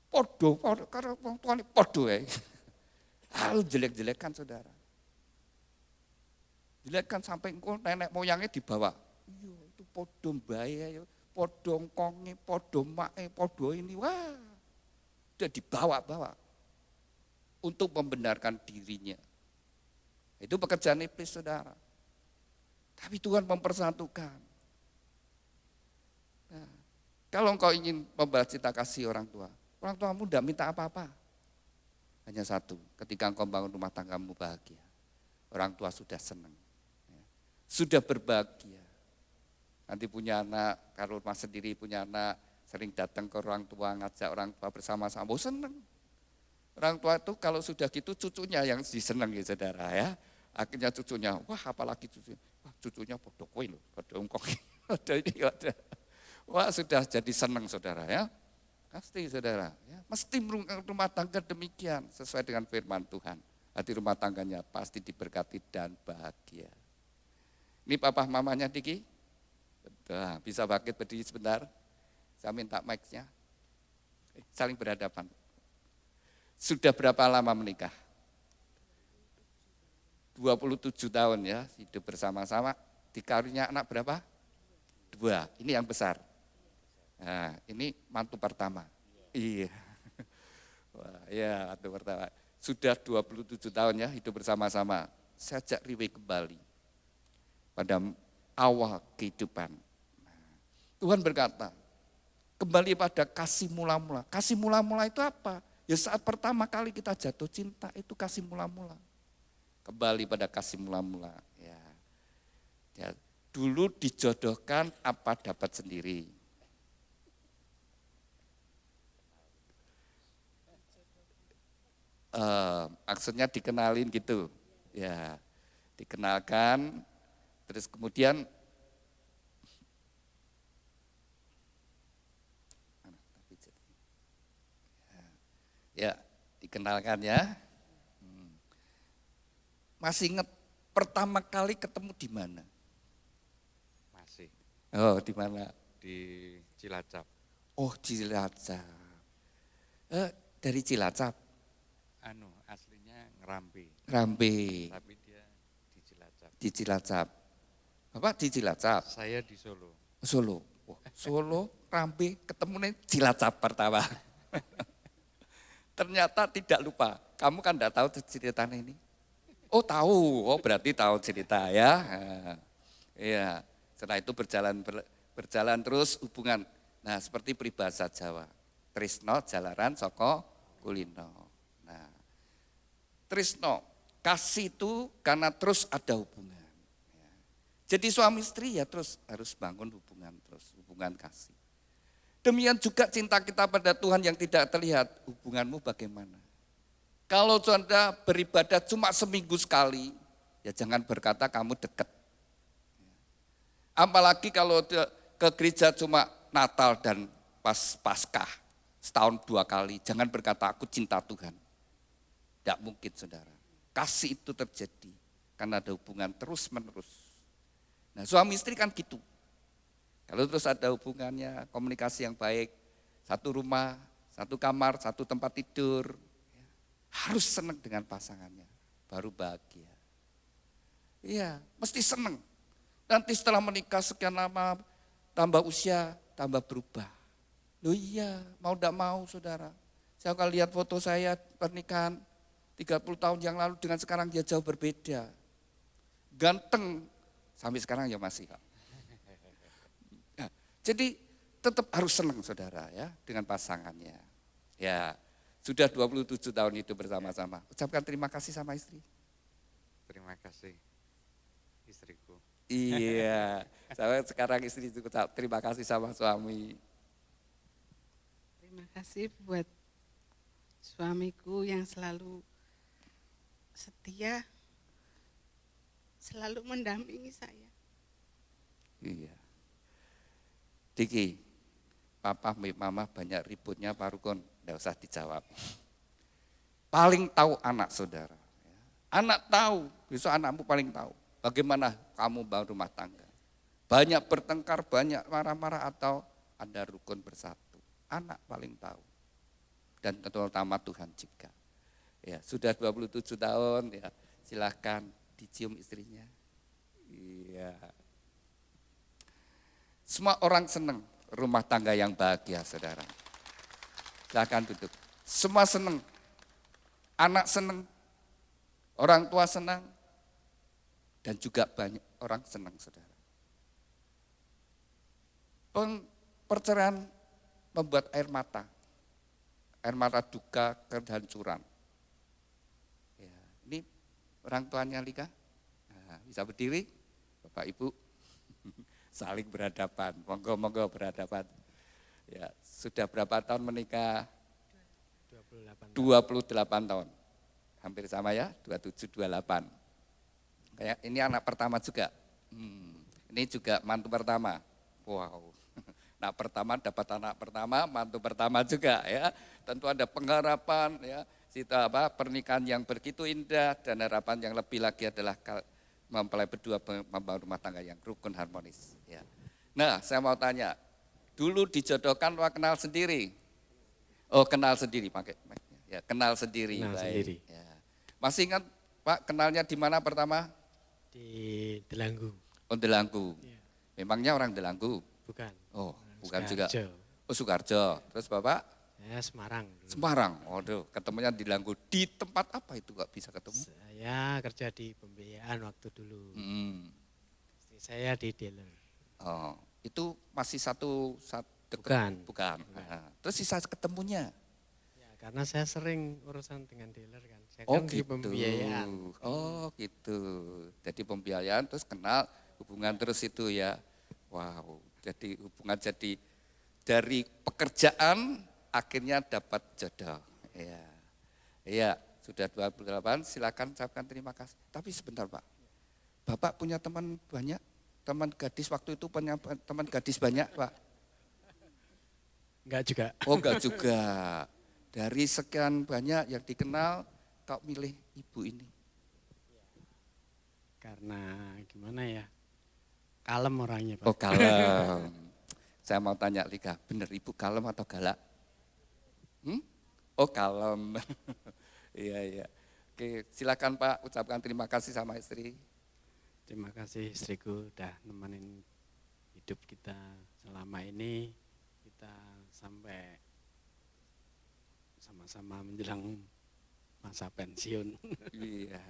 Podo, karena orang tua ini podo ya. Lalu jelek-jelekan saudara. Jelekkan sampai nenek moyangnya dibawa. Iya, itu podo mbaya, podo ngkongi, podo mae, podo ini. Wah, udah dibawa-bawa untuk membenarkan dirinya. Itu pekerjaan iblis saudara. Tapi Tuhan mempersatukan. Nah, kalau engkau ingin membalas cinta kasih orang tuamu tidak minta apa-apa. Hanya satu, ketika engkau bangun rumah tanggamu bahagia, orang tua sudah senang, sudah berbahagia. Nanti punya anak, kalau rumah sendiri punya anak, sering datang ke orang tua, ngajak orang tua bersama-sama, senang. Orang tua itu kalau sudah gitu cucunya yang disenang ya saudara ya. Akhirnya cucunya, wah apalagi cucunya, wah cucunya podo kowe loh, podo engkong, ada ini ada. Wah sudah jadi senang saudara ya, pasti saudara, ya. Mesti rumah tangga demikian sesuai dengan firman Tuhan. Hati rumah tangganya pasti diberkati dan bahagia. Ini papa mamanya Diki, betul, bisa bangkit berdiri sebentar, saya minta mic-nya, saling berhadapan. Sudah berapa lama menikah? 27 tahun ya, hidup bersama-sama. Dikaruniai anak berapa? 2, ini yang besar. Nah, ini mantu pertama. Iya. Wah, ya, mantu pertama. Sudah 27 tahun ya hidup bersama-sama. Saya ajak Riwe kembali pada awal kehidupan. Tuhan berkata, kembali pada kasih mula-mula. Kasih mula-mula itu apa? Ya saat pertama kali kita jatuh cinta itu kasih mula-mula. Kembali pada kasih mula-mula. Ya, dulu dijodohkan apa dapat sendiri. Maksudnya dikenalin gitu. Ya, dikenalkan, terus kemudian ya dikenalkan ya. Masih ingat pertama kali ketemu di mana? Masih. Oh, di mana? Di Cilacap. Oh, Cilacap. Dari Cilacap. Aslinya Ngerambe. Rambe. Tapi dia di Cilacap. Di Cilacap. Bapak di Cilacap. Saya di Solo. Solo. Oh, Solo, Rambe, ketemunya Cilacap pertama. Ternyata tidak lupa. Kamu kan enggak tahu ceritanya ini. Oh tahu, oh berarti tahu cerita ya. Iya, setelah itu berjalan terus hubungan. Nah seperti peribahasa Jawa, tresno jalaran saka kulino. Nah, tresno, kasih itu karena terus ada hubungan. Jadi suami istri ya terus harus bangun hubungan kasih. Demikian juga cinta kita pada Tuhan yang tidak terlihat, hubunganmu bagaimana? Kalau Anda beribadah cuma seminggu sekali, ya jangan berkata kamu dekat. Apalagi kalau ke gereja cuma Natal dan Paskah, setahun 2 kali. Jangan berkata aku cinta Tuhan. Tidak mungkin saudara. Kasih itu terjadi karena ada hubungan terus menerus. Nah suami istri kan gitu. Kalau terus ada hubungannya, komunikasi yang baik, satu rumah, satu kamar, satu tempat tidur, harus senang dengan pasangannya, baru bahagia. Iya, mesti senang. Nanti setelah menikah sekian lama, tambah usia, tambah berubah. Loh iya, mau tidak mau saudara. Saya kalau lihat foto saya pernikahan 30 tahun yang lalu dengan sekarang dia jauh berbeda. Ganteng, sampai sekarang ya masih. Nah, jadi tetap harus senang saudara ya dengan pasangannya. Ya, sudah 27 tahun itu bersama-sama. Ucapkan terima kasih sama istri. Terima kasih istriku. Iya, saya sekarang istri juga terima kasih sama suami. Terima kasih buat suamiku yang selalu setia, selalu mendampingi saya. Iya. Diki, papa, mama banyak ributnya Pak Rukun, enggak usah dijawab. Paling tahu anak saudara. Anak tahu, besok anakmu paling tahu bagaimana kamu bangun rumah tangga. Banyak bertengkar, banyak marah-marah atau ada rukun bersatu. Anak paling tahu. Dan terutama Tuhan juga. Ya, sudah 27 tahun ya, silakan dicium istrinya. Iya. Semua orang senang rumah tangga yang bahagia, saudara. Silakan duduk. Semua senang. Anak senang, orang tua senang, dan juga banyak orang senang, saudara. Perceraian membuat air mata duka, kehancuran. Ya, ini orang tuanya Lika, nah, bisa berdiri, Bapak Ibu, saling berhadapan, monggo berhadapan. Ya, sudah berapa tahun menikah? 28 tahun. Hampir sama ya, 27, 28. Kayak ini anak pertama juga. Ini juga mantu pertama. Wow. Anak pertama dapat anak pertama, mantu pertama juga ya. Tentu ada pengharapan ya. Pernikahan yang begitu indah dan harapan yang lebih lagi adalah mempelai berdua membangun rumah tangga yang rukun harmonis. Ya. Nah, saya mau tanya, dulu dijodohkan atau kenal sendiri? Oh, kenal sendiri pakai. Ya, kenal sendiri. Kenal baik. sendiri. Ya. Masih ingat Pak kenalnya di mana pertama? Di Delanggu. Oh, Delanggu. Ya. Memangnya orang Delanggu? Bukan. Oh, bukan juga. Sukoharjo. Oh, Sukoharjo. Terus Bapak? Saya Semarang. Dulu. Semarang. Waduh, ketemunya di Delanggu. Di tempat apa itu kok bisa ketemu? Saya kerja di pembiayaan waktu dulu. Istri saya di dealer. Oh, itu masih satu Bukan. Bukan. Nah, terus sisa ketemunya? Ya, karena saya sering urusan dengan dealer kan. Saya Oh kan di gitu. pembiayaan. Oh gitu. Jadi pembiayaan terus kenal hubungan terus itu ya. Wow. Jadi hubungan jadi dari pekerjaan akhirnya dapat jodoh. Iya. Iya, sudah 28 silakan ucapkan terima kasih. Tapi sebentar Pak. Bapak punya teman banyak? Teman gadis waktu itu punya teman gadis banyak Pak? Enggak juga. Oh enggak juga. Dari sekian banyak yang dikenal, kau milih ibu ini. Karena gimana ya, kalem orangnya Pak. Oh kalem. Saya mau tanya Lika, bener ibu kalem atau galak? Oh kalem. Iya iya. Oke silakan Pak, ucapkan terima kasih sama istri. Terima kasih istriku udah nemenin hidup kita selama ini. Kita sampai sama-sama menjelang masa pensiun. Iya.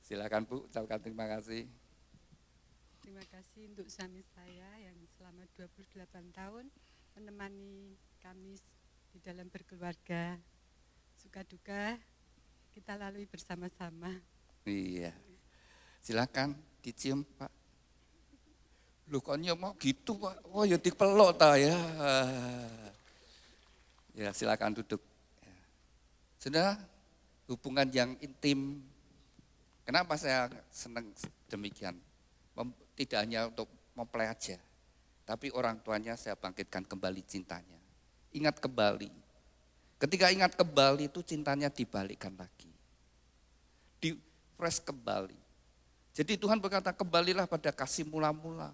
Silakan Bu, ucapkan terima kasih. Terima kasih untuk suami saya yang selama 28 tahun menemani kami di dalam berkeluarga. Suka duka kita lalui bersama-sama. Iya. Silakan dicium Pak. Lu kok mau gitu Pak? Oh ya dipeluk ta ya. Ya silakan duduk. Sudah hubungan yang intim. Kenapa saya senang demikian? Tidak hanya untuk mempelai aja. Tapi orang tuanya saya bangkitkan kembali cintanya. Ingat kembali. Ketika ingat kembali itu cintanya dibalikkan lagi. Di fresh kembali. Jadi Tuhan berkata kembalilah pada kasih mula-mula.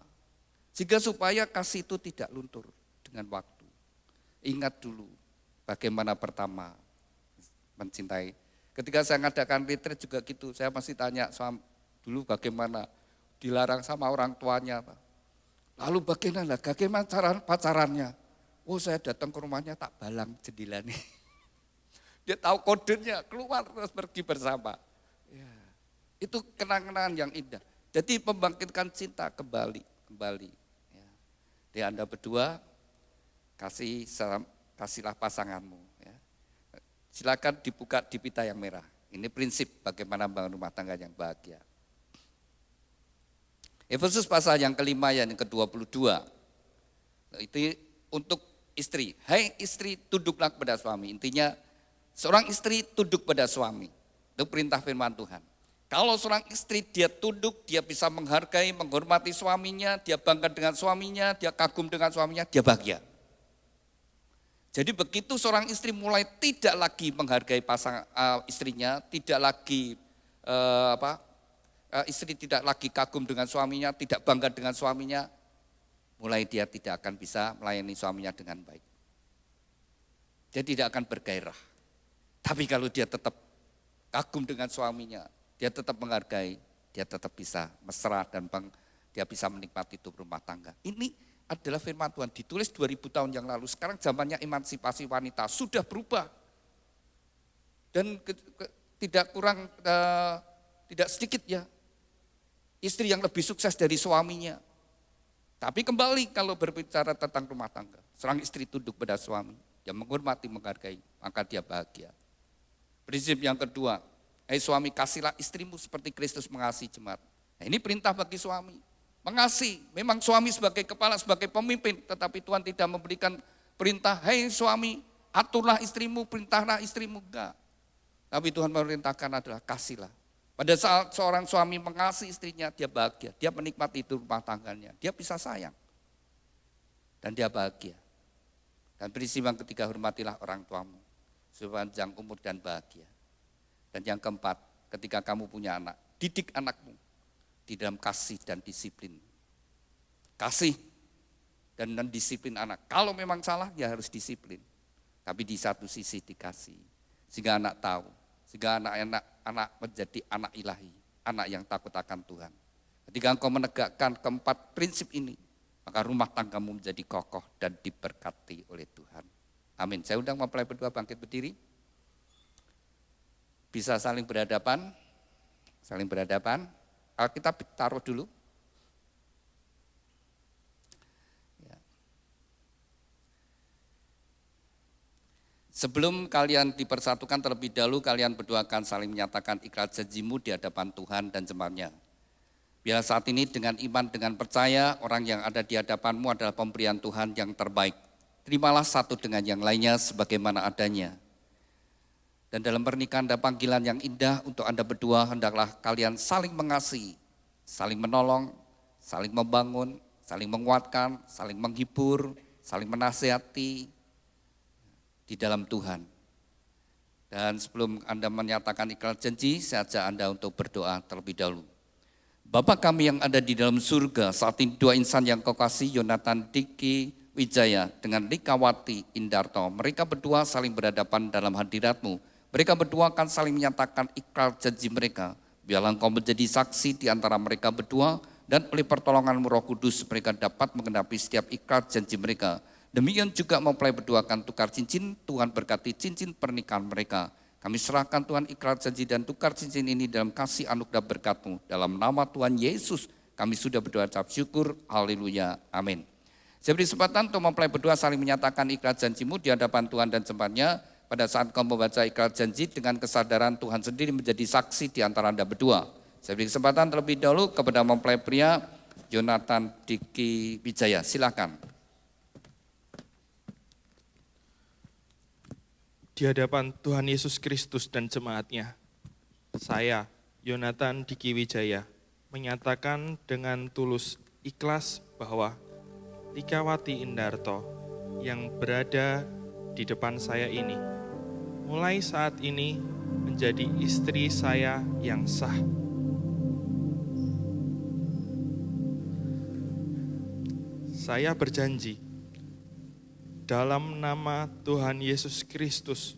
Sehingga supaya kasih itu tidak luntur dengan waktu. Ingat dulu bagaimana pertama mencintai. Ketika saya ngadakan retreat juga gitu, saya masih tanya dulu bagaimana dilarang sama orang tuanya. Lalu bagaimana cara pacarannya? Oh saya datang ke rumahnya tak balang jendelanya. Dia tahu kodenya, keluar terus pergi bersama. Ya, itu kenang-kenangan yang indah. Jadi membangkitkan cinta kembali. Ya. Di Anda berdua, kasihlah pasanganmu. Ya. Silakan dibuka di pita yang merah. Ini prinsip bagaimana membangun rumah tangga yang bahagia. Efesus pasal yang kelima yang ke-22. Itu untuk istri. Hai istri, tunduklah kepada suami. Intinya seorang istri tunduk pada suami. Itu perintah firman Tuhan. Kalau seorang istri dia tunduk, dia bisa menghargai, menghormati suaminya, dia bangga dengan suaminya, dia kagum dengan suaminya, dia bahagia. Jadi begitu seorang istri mulai tidak lagi menghargai istrinya, tidak lagi istri tidak lagi kagum dengan suaminya, tidak bangga dengan suaminya, mulai dia tidak akan bisa melayani suaminya dengan baik. Dia tidak akan bergairah. Tapi kalau dia tetap kagum dengan suaminya, dia tetap menghargai, dia tetap bisa mesra dan dia bisa menikmati hidup rumah tangga. Ini adalah firman Tuhan, ditulis 2000 tahun yang lalu. Sekarang zamannya emansipasi wanita sudah berubah. Dan tidak kurang, tidak sedikit ya, istri yang lebih sukses dari suaminya. Tapi kembali kalau berbicara tentang rumah tangga, seorang istri tunduk pada suami, dia menghormati, menghargai, maka dia bahagia. Prinsip yang kedua, hai suami kasihlah istrimu seperti Kristus mengasihi jemaat. Nah, ini perintah bagi suami. Mengasihi, memang suami sebagai kepala, sebagai pemimpin, tetapi Tuhan tidak memberikan perintah, hai suami aturlah istrimu, perintahlah istrimu, enggak. Tapi Tuhan memerintahkan adalah kasihlah. Pada saat seorang suami mengasihi istrinya, dia bahagia, dia menikmati hidup rumah tangganya, dia bisa sayang. Dan dia bahagia. Dan prinsip yang ketiga, hormatilah orang tuamu, sepanjang umur dan bahagia. Dan yang keempat, ketika kamu punya anak, didik anakmu di dalam kasih dan disiplin. Kasih dan disiplin anak. Kalau memang salah, ya harus disiplin. Tapi di satu sisi dikasih. Sehingga anak tahu, sehingga anak menjadi anak ilahi, anak yang takut akan Tuhan. Ketika engkau menegakkan keempat prinsip ini, maka rumah tanggamu menjadi kokoh dan diberkati oleh Tuhan. Amin. Saya undang mempelai berdua bangkit berdiri. Bisa saling berhadapan. Alkitab taruh dulu. Ya. Sebelum kalian dipersatukan terlebih dahulu, kalian berdua akan saling menyatakan ikrar janjimu di hadapan Tuhan dan jemaatnya. Biar saat ini dengan iman, dengan percaya, orang yang ada di hadapanmu adalah pemberian Tuhan yang terbaik. Terimalah satu dengan yang lainnya sebagaimana adanya. Dan dalam pernikahan ada panggilan yang indah untuk Anda berdua, hendaklah kalian saling mengasihi, saling menolong, saling membangun, saling menguatkan, saling menghibur, saling menasihati di dalam Tuhan. Dan sebelum Anda menyatakan ikrar janji, saya ajak Anda untuk berdoa terlebih dahulu. Bapa kami yang ada di dalam surga, saat ini dua insan yang kau kasih, Yonatan Diki Wijaya dengan Likawati Indarto, mereka berdua saling berhadapan dalam hadirat-Mu. Mereka berdua akan saling menyatakan ikrar janji mereka. Biarlah Engkau menjadi saksi di antara mereka berdua, dan oleh pertolongan-Mu Roh Kudus mereka dapat menggenapi setiap ikrar janji mereka. Demikian juga mempelai berdua akan tukar cincin, Tuhan berkati cincin pernikahan mereka. Kami serahkan Tuhan ikrar janji dan tukar cincin ini dalam kasih anugerah berkat-Mu. Dalam nama Tuhan Yesus kami sudah berdoa ucap syukur, haleluya, amin. Saya beri kesempatan untuk mempelai berdua saling menyatakan ikrar janjimu di hadapan Tuhan dan jemaatnya. Pada saat kau membaca ikrar janji dengan kesadaran Tuhan sendiri menjadi saksi di antara Anda berdua. Saya beri kesempatan terlebih dahulu kepada mempelai pria Yonatan Diki Wijaya, silakan. Di hadapan Tuhan Yesus Kristus dan jemaatnya, saya, Yonatan Diki Wijaya, menyatakan dengan tulus ikhlas bahwa Likawati Indarto yang berada di depan saya ini, mulai saat ini menjadi istri saya yang sah. Saya berjanji dalam nama Tuhan Yesus Kristus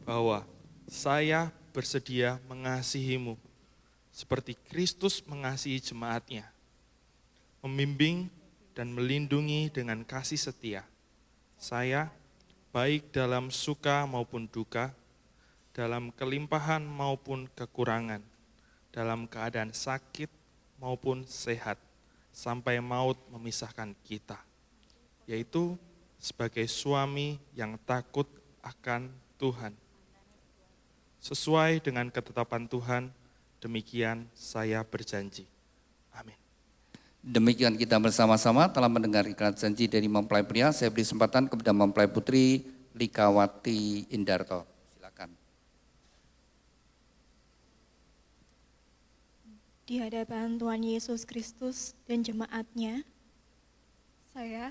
bahwa saya bersedia mengasihimu seperti Kristus mengasihi jemaatnya, membimbing dan melindungi dengan kasih setia. Saya, baik dalam suka maupun duka, dalam kelimpahan maupun kekurangan, dalam keadaan sakit maupun sehat, sampai maut memisahkan kita, yaitu sebagai suami yang takut akan Tuhan. Sesuai dengan ketetapan Tuhan, demikian saya berjanji. Amin. Demikian kita bersama-sama telah mendengar ikrar janji dari mempelai pria. Saya beri kesempatan kepada mempelai putri Likawati Indarto. Silakan. Di hadapan Tuhan Yesus Kristus dan jemaatnya, saya,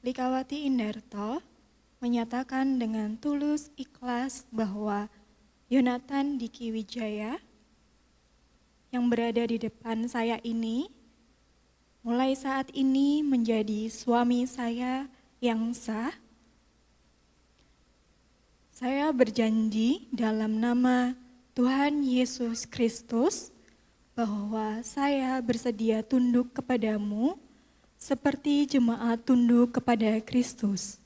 Likawati Indarto, menyatakan dengan tulus ikhlas bahwa Yonatan Diki Wijaya yang berada di depan saya ini, mulai saat ini menjadi suami saya yang sah. Saya berjanji dalam nama Tuhan Yesus Kristus bahwa saya bersedia tunduk kepadamu seperti jemaat tunduk kepada Kristus,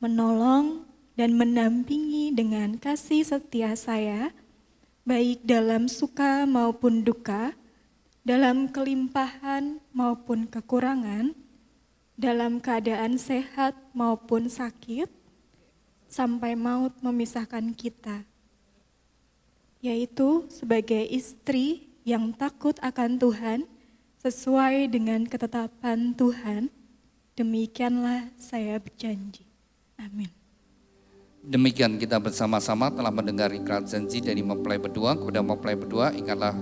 menolong dan mendampingi dengan kasih setia saya, baik dalam suka maupun duka, dalam kelimpahan maupun kekurangan, dalam keadaan sehat maupun sakit, sampai maut memisahkan kita, yaitu sebagai istri yang takut akan Tuhan, sesuai dengan ketetapan Tuhan. Demikianlah saya berjanji. Amin. Demikian kita bersama-sama telah mendengar ikrar janji dari mempelai berdua. Kepada mempelai berdua, ingatlah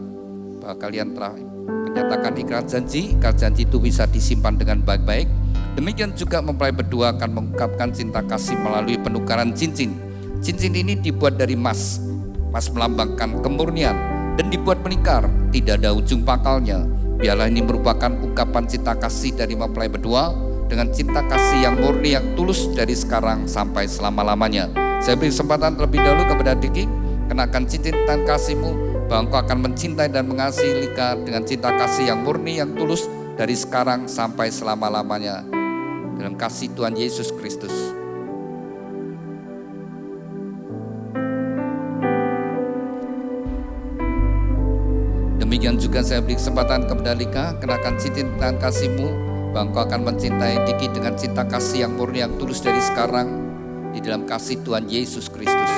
bahwa kalian telah menyatakan ikrar janji itu bisa disimpan dengan baik-baik. Demikian juga mempelai berdua akan mengungkapkan cinta kasih melalui penukaran cincin. Cincin ini dibuat dari emas. Emas melambangkan kemurnian dan dibuat melingkar, tidak ada ujung pangkalnya. Biarlah ini merupakan ungkapan cinta kasih dari mempelai berdua dengan cinta kasih yang murni, yang tulus dari sekarang sampai selama-lamanya. Saya beri kesempatan terlebih dahulu kepada Diki, kenakan cincin tangan kasihmu, bahwa engkau akan mencintai dan mengasihi Lika dengan cinta kasih yang murni, yang tulus dari sekarang sampai selama-lamanya. Dalam kasih Tuhan Yesus Kristus. Demikian juga saya beri kesempatan kepada Lika, kenakan cincin tangan kasihmu, bahwa engkau akan mencintai Diki dengan cinta kasih yang murni, yang tulus dari sekarang di dalam kasih Tuhan Yesus Kristus.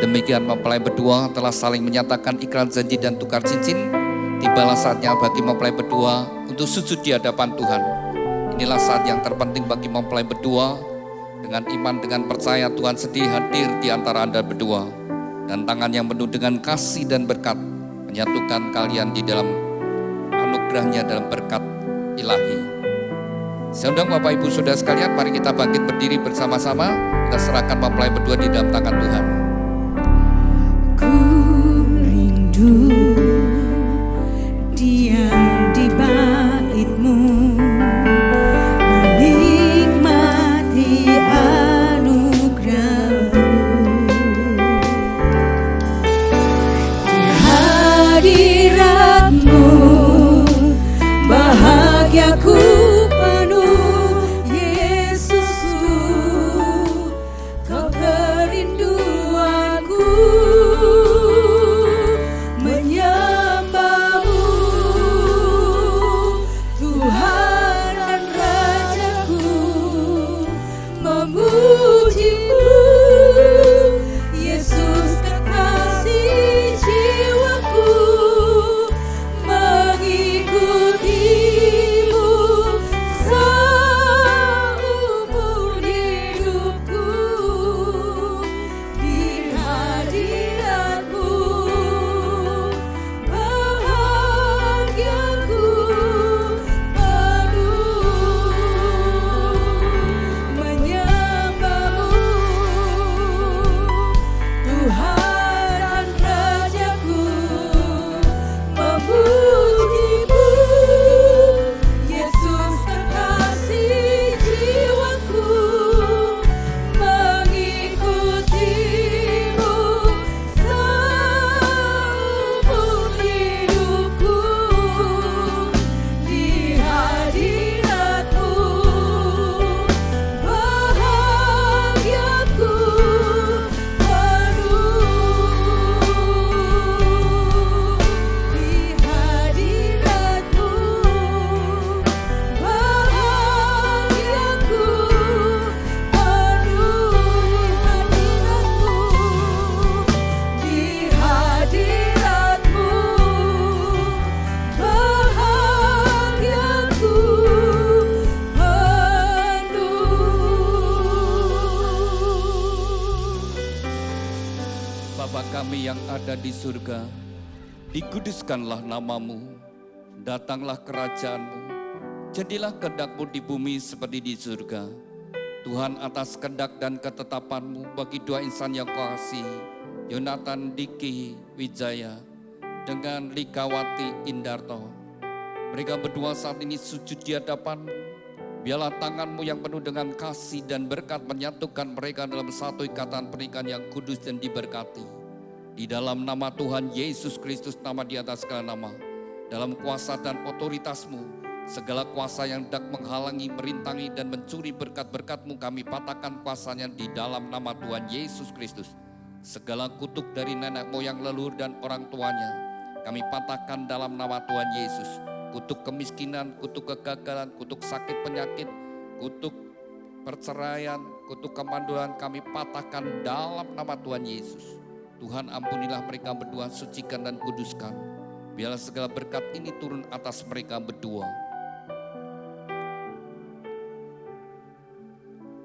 Demikian mempelai berdua telah saling menyatakan ikrar janji dan tukar cincin. Tibalah saatnya bagi mempelai berdua untuk sujud di hadapan Tuhan. Inilah saat yang terpenting bagi mempelai berdua. Dengan iman, dengan percaya Tuhan sendiri hadir di antara Anda berdua. Dan tangan yang penuh dengan kasih dan berkat menyatukan kalian di dalam anugerahnya, dalam berkat ilahi. Saya undang Bapak Ibu Saudara sekalian, mari kita bangkit berdiri bersama-sama. Kita serahkan mempelai berdua di dalam tangan Tuhan. Ku rindu diam di bait-Mu, menikmati anugerah-Mu. Di hadirat-Mu bahagiaku penuh, Yesusku, Kau kerinduan kami yang ada di surga, dikuduskanlah namamu, datanglah kerajaanmu, jadilah kehendak-Mu di bumi seperti di surga. Tuhan, atas kehendak dan ketetapan-Mu bagi dua insan yang Kau kasihi, Yonatan Diki Wijaya dengan Likawati Indarto. Mereka berdua saat ini sujud di hadapan-Mu. Biarlah tangan-Mu yang penuh dengan kasih dan berkat menyatukan mereka dalam satu ikatan pernikahan yang kudus dan diberkati. Di dalam nama Tuhan Yesus Kristus, nama di atas segala nama, dalam kuasa dan otoritas-Mu, segala kuasa yang hendak menghalangi, merintangi dan mencuri berkat-berkat-Mu, kami patahkan kuasanya di dalam nama Tuhan Yesus Kristus. Segala kutuk dari nenek moyang, leluhur dan orang tuanya, kami patahkan dalam nama Tuhan Yesus. Kutuk kemiskinan, kutuk kegagalan, kutuk sakit penyakit, kutuk perceraian, kutuk kemandulan, kami patahkan dalam nama Tuhan Yesus. Tuhan, ampunilah mereka berdua, sucikan dan kuduskan. Biarlah segala berkat ini turun atas mereka berdua.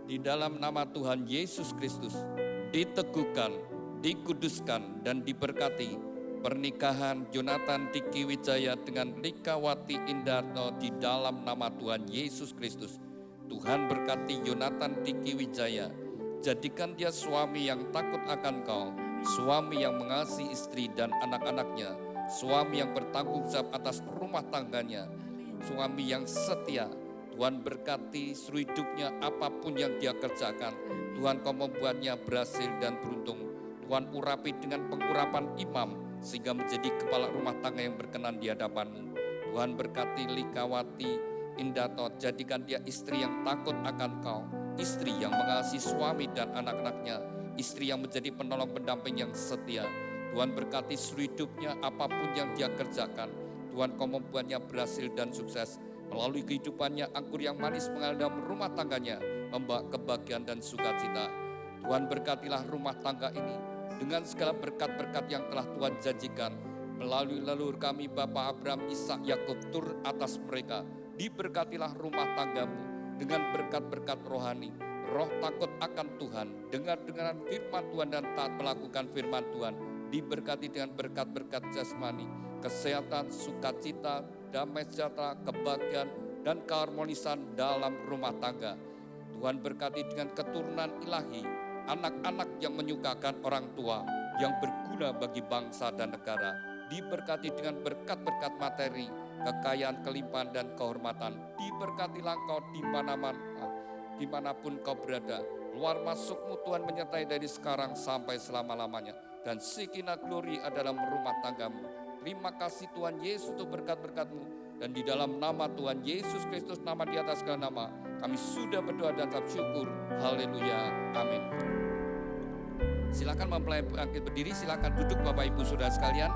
Di dalam nama Tuhan Yesus Kristus, diteguhkan, dikuduskan dan diberkati pernikahan Yonatan Diki Wijaya dengan Likawati Indarto di dalam nama Tuhan Yesus Kristus. Tuhan berkati Yonatan Diki Wijaya, jadikan dia suami yang takut akan Kau, suami yang mengasihi istri dan anak-anaknya, suami yang bertanggung jawab atas rumah tangganya, suami yang setia. Tuhan berkati seluruh hidupnya, apapun yang dia kerjakan, Tuhan Kau membuatnya berhasil dan beruntung. Tuhan urapi dengan pengurapan imam, sehingga menjadi kepala rumah tangga yang berkenan di hadapan-Mu. Tuhan berkati Likawati Indarto, jadikan dia istri yang takut akan Kau, istri yang mengasihi suami dan anak-anaknya, istri yang menjadi penolong pendamping yang setia. Tuhan berkati seluruh hidupnya, apapun yang dia kerjakan, Tuhan Kau membuatnya berhasil dan sukses. Melalui kehidupannya, anggur yang manis mengalir dalam rumah tangganya, membawa kebahagiaan dan sukacita. Tuhan berkatilah rumah tangga ini dengan segala berkat-berkat yang telah Tuhan janjikan. Melalui leluhur kami Bapak Abraham, Ishak, Yakub, turun atas mereka. Diberkatilah rumah tanggamu dengan berkat-berkat rohani, roh takut akan Tuhan, dengar-dengaran firman Tuhan dan taat melakukan firman Tuhan. Diberkati dengan berkat-berkat jasmani, kesehatan, sukacita, damai sejahtera, kebahagiaan dan keharmonisan dalam rumah tangga. Tuhan berkati dengan keturunan ilahi, anak-anak yang menyukakan orang tua, yang berguna bagi bangsa dan negara. Diberkati dengan berkat-berkat materi, kekayaan, kelimpahan dan kehormatan. Diberkatilah Engkau dimanapun Kau berada. Luar masuk-Mu Tuhan menyertai dari sekarang sampai selama-lamanya. Dan Shekinah glory adalah rumah tanggamu. Terima kasih Tuhan Yesus untuk berkat-berkat-Mu. Dan di dalam nama Tuhan Yesus Kristus, nama di atas segala nama, kami sudah berdoa dan ucap syukur. Haleluya. Amin. Silakan mempelai bangkit berdiri, silakan duduk Bapak Ibu Saudara sekalian.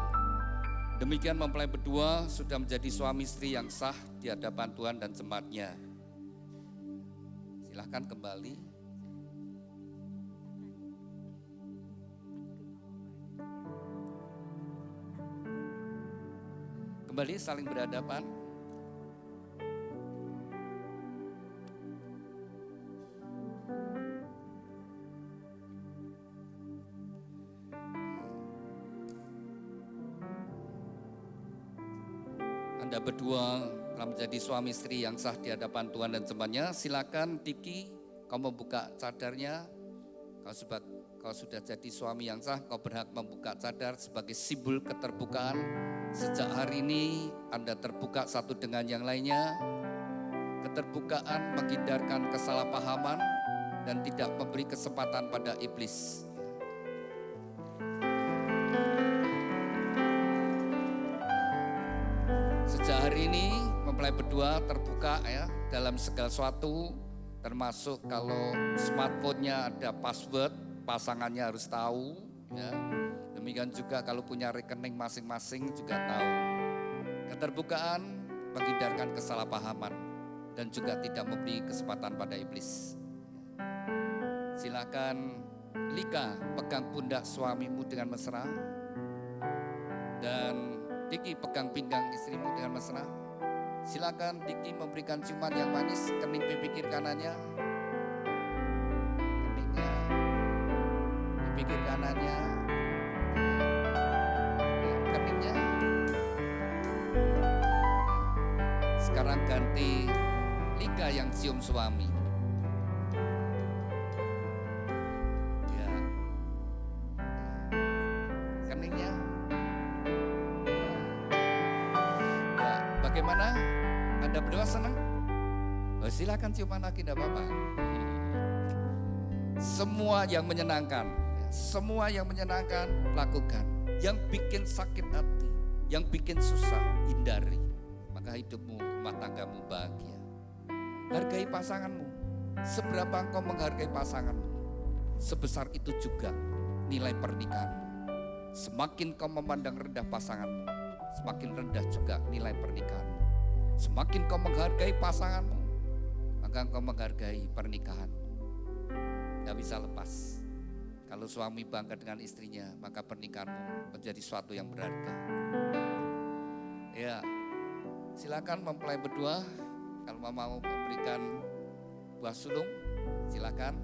Demikian mempelai berdua sudah menjadi suami istri yang sah di hadapan Tuhan dan jemaatnya. Silakan kembali. Kembali saling berhadapan. Anda berdua telah menjadi suami istri yang sah di hadapan Tuhan dan jemaatnya. Silakan Diki, kau membuka cadarnya. Kau sudah jadi suami yang sah, kau berhak membuka cadar sebagai simbol keterbukaan. Sejak hari ini Anda terbuka satu dengan yang lainnya. Keterbukaan menghindarkan kesalahpahaman dan tidak memberi kesempatan pada iblis. Sejak hari ini mempelai berdua terbuka ya dalam segala sesuatu, termasuk kalau smartphone-nya ada password, pasangannya harus tahu ya. Demikian juga kalau punya rekening masing-masing juga tahu. Keterbukaan menghindarkan kesalahpahaman dan juga tidak memberi kesempatan pada iblis. Silakan Lika pegang pundak suamimu dengan mesra. Dan Diki pegang pinggang istrimu dengan mesra. Silakan Diki memberikan ciuman yang manis kening pipi kiri kanannya. Keningnya, pipi kiri kanannya. Sekarang ganti Lika yang cium suami. Ya. Keningnya. Ya, bagaimana? Anda berdua senang? Oh, silakan ciuman lagi, tidak apa-apa. Semua yang menyenangkan, semua yang menyenangkan lakukan. Yang bikin sakit hati, yang bikin susah hindari. Maka hidupmu, rumah tanggamu bahagia. Hargai pasanganmu. Seberapa engkau menghargai pasanganmu, sebesar itu juga nilai pernikahanmu. Semakin kau memandang rendah pasanganmu, semakin rendah juga nilai pernikahanmu. Semakin kau menghargai pasanganmu, maka engkau menghargai pernikahanmu. Tidak bisa lepas. Kalau suami bangga dengan istrinya, maka pernikahanmu menjadi suatu yang berharga. Ya, silakan mempelai berdua. Kalau mau memberikan buah sulung, silakan.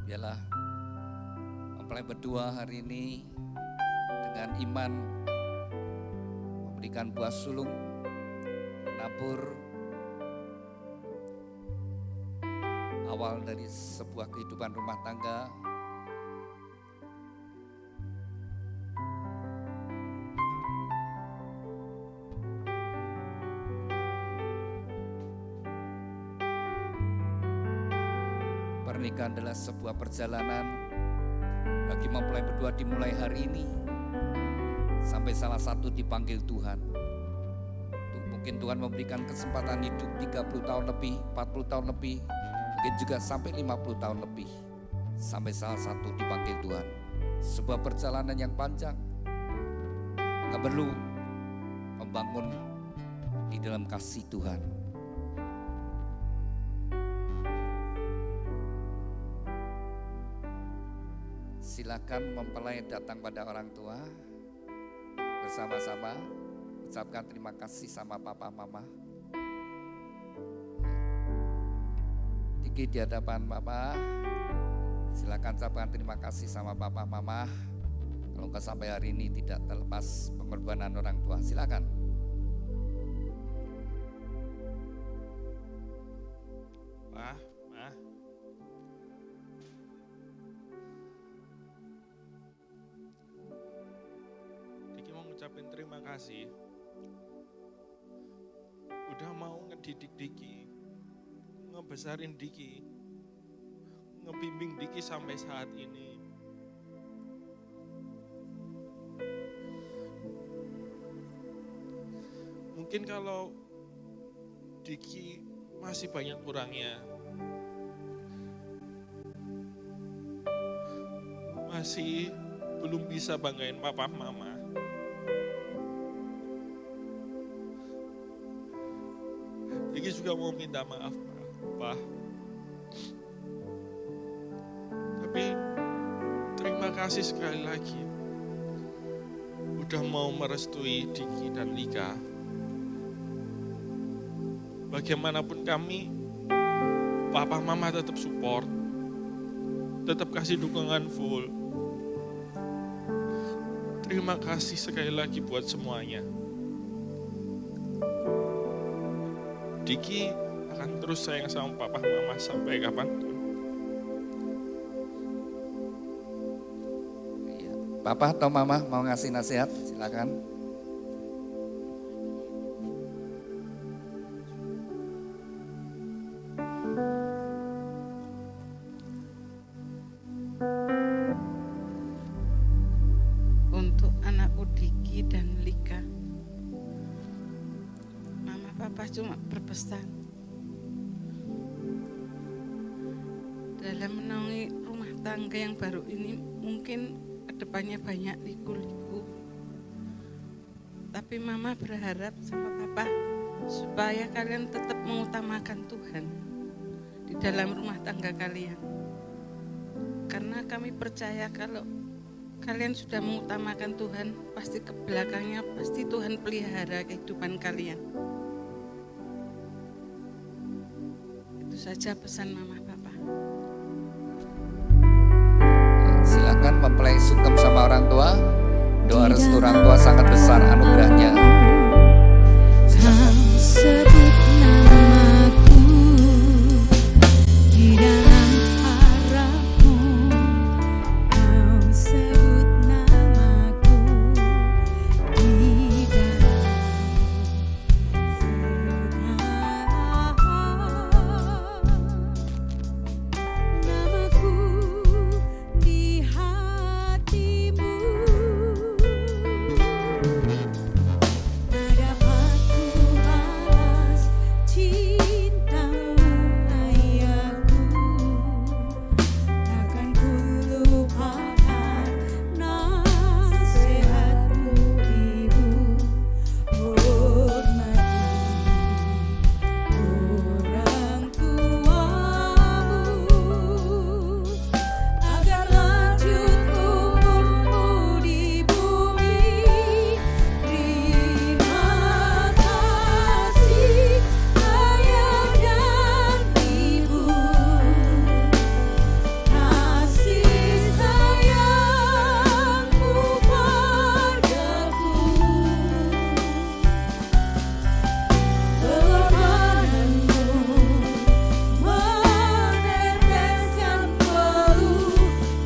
Biarlah mempelai berdua hari ini dengan iman memberikan buah sulung, menabur awal dari sebuah kehidupan rumah tangga. Pernikahan adalah sebuah perjalanan bagi mempelai berdua dimulai hari ini sampai salah satu dipanggil Tuhan. Mungkin Tuhan memberikan kesempatan hidup 30 tahun lebih, 40 tahun lebih, mungkin juga sampai 50 tahun lebih, sampai salah satu dipanggil Tuhan. Sebuah perjalanan yang panjang, maka perlu membangun di dalam kasih Tuhan. Silakan mempelai datang pada orang tua, bersama-sama ucapkan terima kasih sama papa mama. Diki di hadapan papa, silakan ucapkan terima kasih sama papa mama. Kalau engkau sampai hari ini tidak terlepas pengorbanan orang tua, silakan. Pak, Ma. Diki mau ngucapin terima kasih. Udah mau ngedidik Diki, ngebesarin Diki, ngebimbing Diki sampai saat ini. Mungkin kalau Diki masih banyak kurangnya, masih belum bisa banggain papa mama, Diki juga mau minta maaf, Pak. Tapi terima kasih sekali lagi udah mau merestui Diki dan Lika. Bagaimanapun kami, papa mama tetap support, tetap kasih dukungan full. Terima kasih sekali lagi buat semuanya. Diki akan terus sayang sama papa mama sampai kapanpun. Iya. Papa atau mama mau ngasih nasihat, silakan. Untuk anakku Diki dan Lika, mama papa cuma berpesan dalam menaungi rumah tangga yang baru ini, mungkin kedepannya banyak liku-liku, tapi mama berharap sama papa supaya kalian tetap mengutamakan Tuhan di dalam rumah tangga kalian, karena kami percaya kalau kalian sudah mengutamakan Tuhan, pasti ke belakangnya pasti Tuhan pelihara kehidupan kalian. Itu saja pesan mama papa. Silakan mempelai sungkem sama orang tua. Doa restu orang tua sangat besar anugerahnya. Silakan. Sebut namaku di dalam harapmu, kau sebut namaku di dalam namaku di hatimu. Tak dapat ku balas cintamu ayahku, takkan ku lupakan nasihatmu ibu. Hormati orang tuamu agar lanjut umurmu di bumi. Terima kasih ayah dan ibu, kasih sayangmu padaku, pengorbananmu meneteskan peluh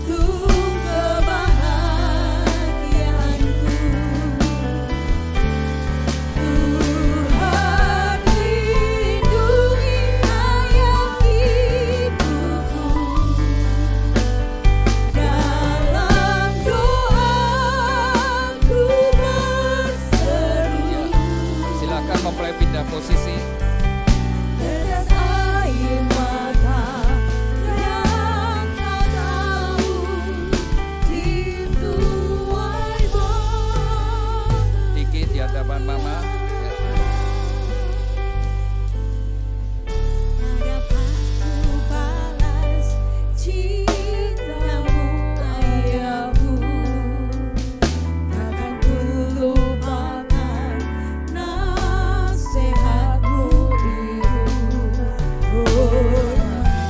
kebahagiaanku. Tuhan lindungi ayah ibuku, dalam doaku berseru. Silakan mempelai pindah posisi. Tetes air mata yang tak tahu pintuan mana. Dikit di hadapan mama. Ya. Tak dapat ku balas cintamu ayahku, takkan ku lupakan nasihatmu ibu. Hormati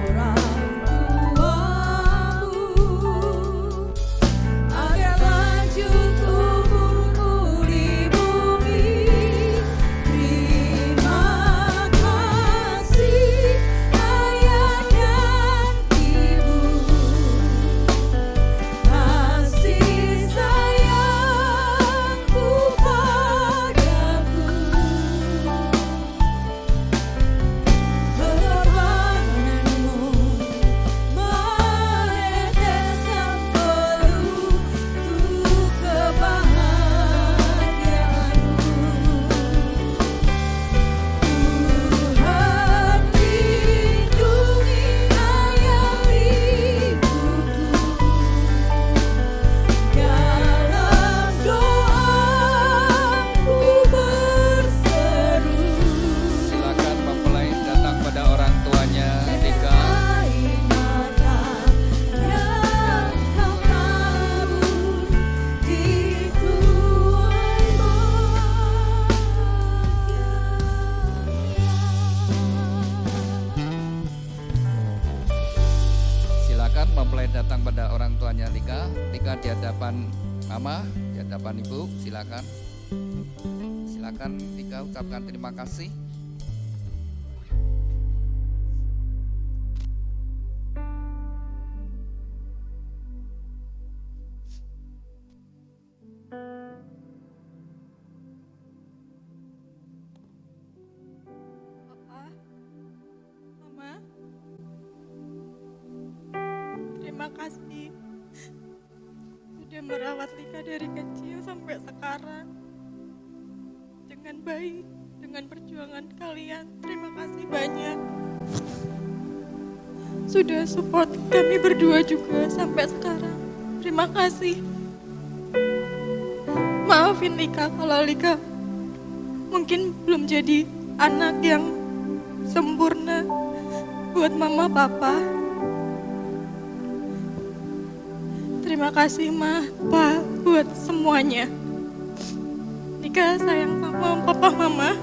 orang tuamu agar lanjut umurmu di bumi. Terima kasih ayah dan ibu, kasih sayangmu padaku, pengorbananmu meneteskan peluh kebahagiaanku. Tuhan lindungi ayah ibuku, dalam doaku berseru. Silakan mempelai datang pada orang tuanya. Dika. Air mata yang kau tabur di tuai Silakan mempelai datang pada orang tuanya Dika. Dika di hadapan mama, di hadapan ibu. Silakan. Silakan Dika ucapkan terima kasih. Papa, Mama, terima kasih sudah merawat Lika dari kecil sampai sekarang dengan baik, dengan perjuangan kalian. Terima kasih banyak. Sudah support kami berdua juga sampai sekarang. Terima kasih. Maafin Lika kalau Lika mungkin belum jadi anak yang sempurna buat mama papa. Terima kasih Ma, Pa, buat semuanya. Lika sayang sama papa mama.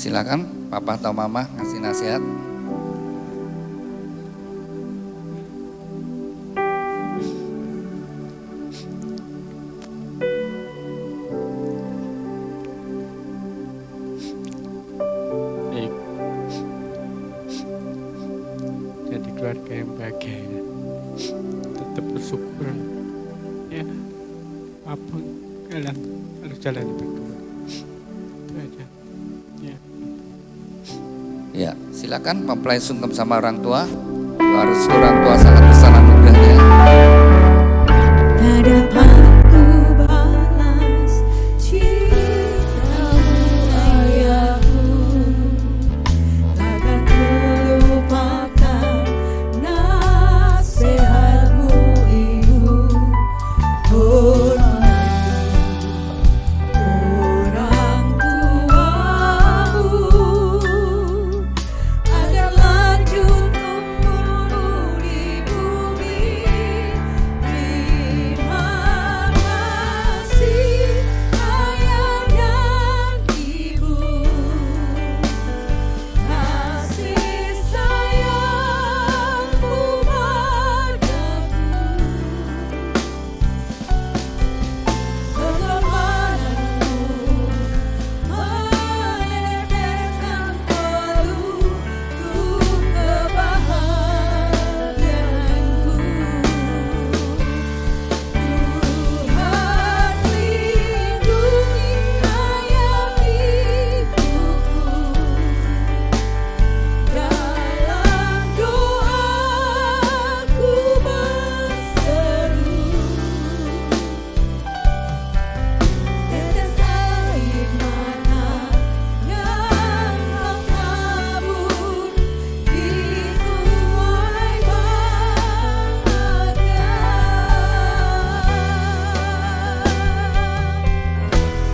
silakan Papa atau Mama ngasih nasihat. Baik. Jadi keluarga yang bahagia. Tetap bersyukur. Ya, apapun kalian harus jalani berdua. Itu aja. Ya. Ya, silakan mempelai sungkem sama orang tua. Harus orang tua sangat besar anugerahnya. Tak dapat ku balas cintamu ayahku, takkan ku lupakan nasihatmu ibu. Hormati orang tuamu agar lanjut tumbuh di bumi. Terima kasih ayah dan ibu, kasih sayangmu padaku pengorbananmu meneteskan pelukku kebahagiaanku. Tuhan lindungi ayah ibuku, dalam doaku berseru. Tetes air mata yang kau tabur dituai bahagia.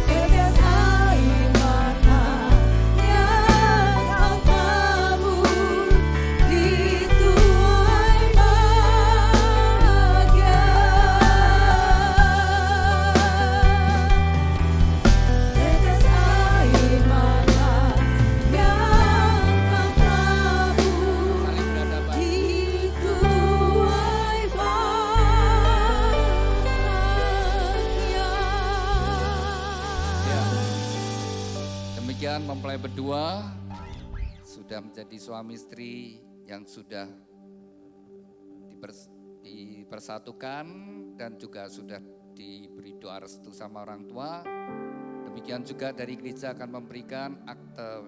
Tetes air mata yang kau tabur dituai bahagia. Tetes air mata yang kau tabur Saling berhadapan. dituai bahagia. Ya. Demikian mempelai berdua sudah menjadi suami istri yang sudah dipersatukan dan juga sudah diberi doa restu sama orang tua. Demikian juga dari gereja akan memberikan akte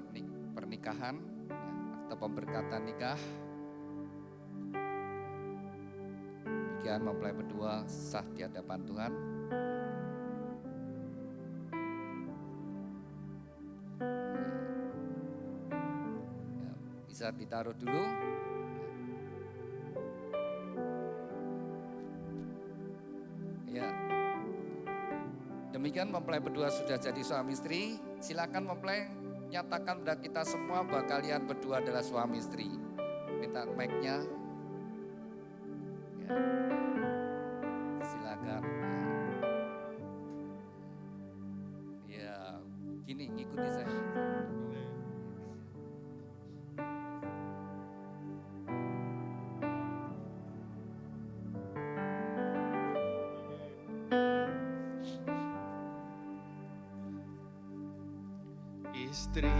pernikahan, ya, akte pemberkatan nikah. Demikian mempelai berdua sah di hadapan Tuhan. Ya, bisa ditaruh dulu. Ya. Demikian mempelai berdua sudah jadi suami istri. Silakan mempelai nyatakan pada kita semua bahwa kalian berdua adalah suami istri. Minta mic-nya. Ya. Silakan. Ya, gini ngikuti saya. Istri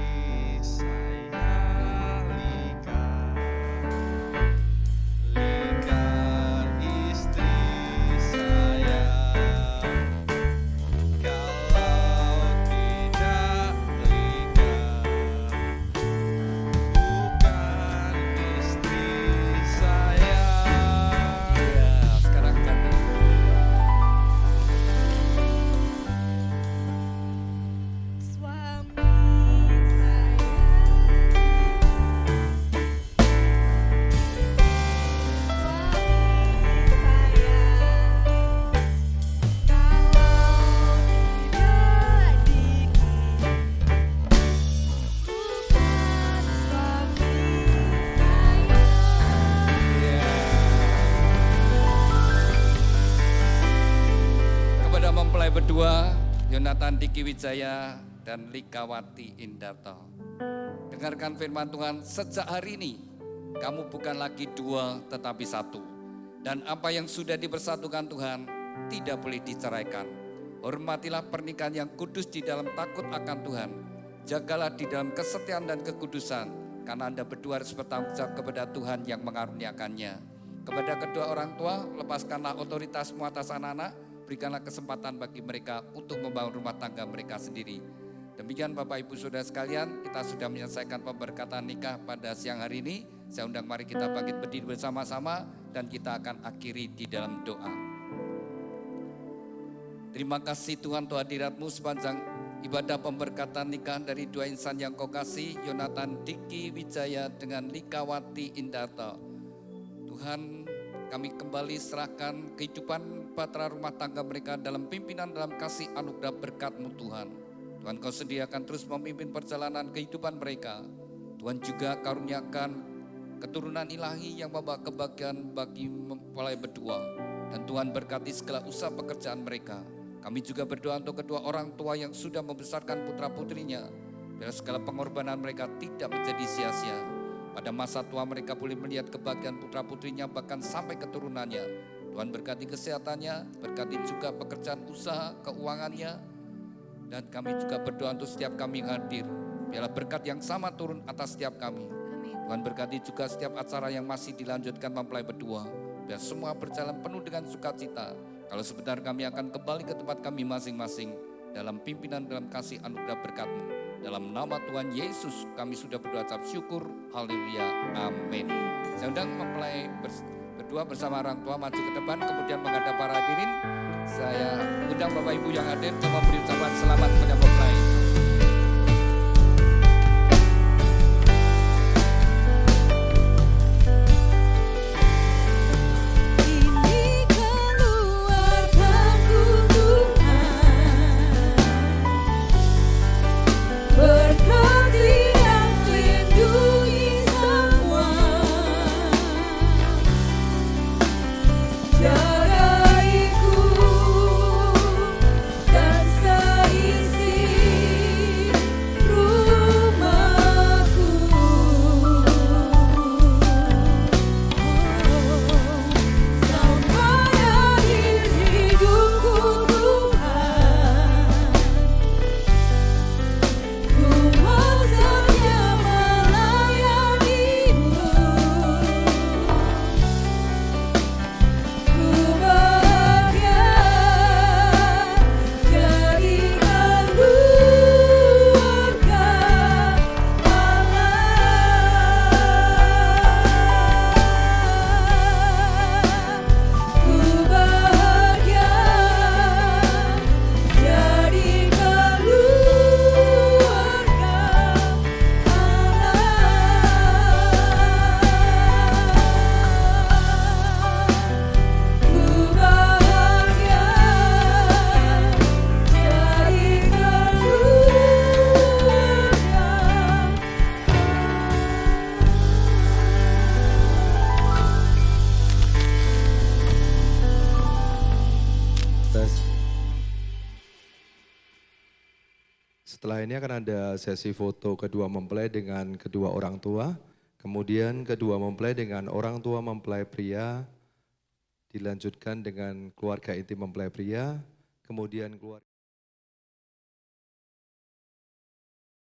saya Lika, Lika istri saya. Kalau tidak Lika, bukan istri saya. Ya, sekarang ganti. Suami saya, berdua, Yonatan Diki Wijaya dan Likawati Indarto. Dengarkan firman Tuhan, sejak hari ini kamu bukan lagi dua tetapi satu. Dan apa yang sudah dipersatukan Tuhan tidak boleh diceraikan. Hormatilah pernikahan yang kudus di dalam takut akan Tuhan. Jagalah di dalam kesetiaan dan kekudusan, karena Anda berdua harus bertanggung jawab kepada Tuhan yang mengaruniakannya. Kepada kedua orang tua, lepaskanlah otoritasmu atas anak-anak, berikanlah kesempatan bagi mereka untuk membangun rumah tangga mereka sendiri. Demikian Bapak Ibu Saudara sekalian, kita sudah menyelesaikan pemberkatan nikah pada siang hari ini. Saya undang mari kita bangkit berdiri bersama-sama dan kita akan akhiri di dalam doa. Terima kasih Tuhan untuk hadirat-Mu sepanjang ibadah pemberkatan nikah dari dua insan yang Kau kasih, Yonatan Diki Wijaya dengan Likawati Indarto. Tuhan, kami kembali serahkan kehidupan bahtera rumah tangga mereka dalam pimpinan dalam kasih anugerah berkat-Mu Tuhan. Tuhan, Kau sendiri akan terus memimpin perjalanan kehidupan mereka. Tuhan juga karuniakan keturunan ilahi yang membawa kebahagiaan bagi mempelai berdua. Dan Tuhan berkati segala usaha pekerjaan mereka. Kami juga berdoa untuk kedua orang tua yang sudah membesarkan putra-putrinya. Biar segala pengorbanan mereka tidak menjadi sia-sia. Pada masa tua mereka boleh melihat kebahagiaan putra-putrinya bahkan sampai keturunannya. Tuhan berkati kesehatannya, berkati juga pekerjaan usaha, keuangannya. Dan kami juga berdoa untuk setiap kami yang hadir. Biarlah berkat yang sama turun atas setiap kami. Tuhan berkati juga setiap acara yang masih dilanjutkan mempelai berdua. Biar semua berjalan penuh dengan sukacita. Kalau sebentar kami akan kembali ke tempat kami masing-masing dalam pimpinan dalam kasih anugerah berkat-Mu. Dalam nama Tuhan Yesus kami sudah berdoa ucap syukur. Haleluya. Amin. Saya undang mempelai berdua bersama orang tua maju ke depan kemudian menghadap para hadirin. Saya undang Bapak Ibu yang hadir untuk memberi ucapan selamat kepada mempelai. Setelah ini akan ada sesi foto kedua mempelai dengan kedua orang tua, kemudian kedua mempelai dengan orang tua mempelai pria, dilanjutkan dengan keluarga inti mempelai pria, kemudian keluarga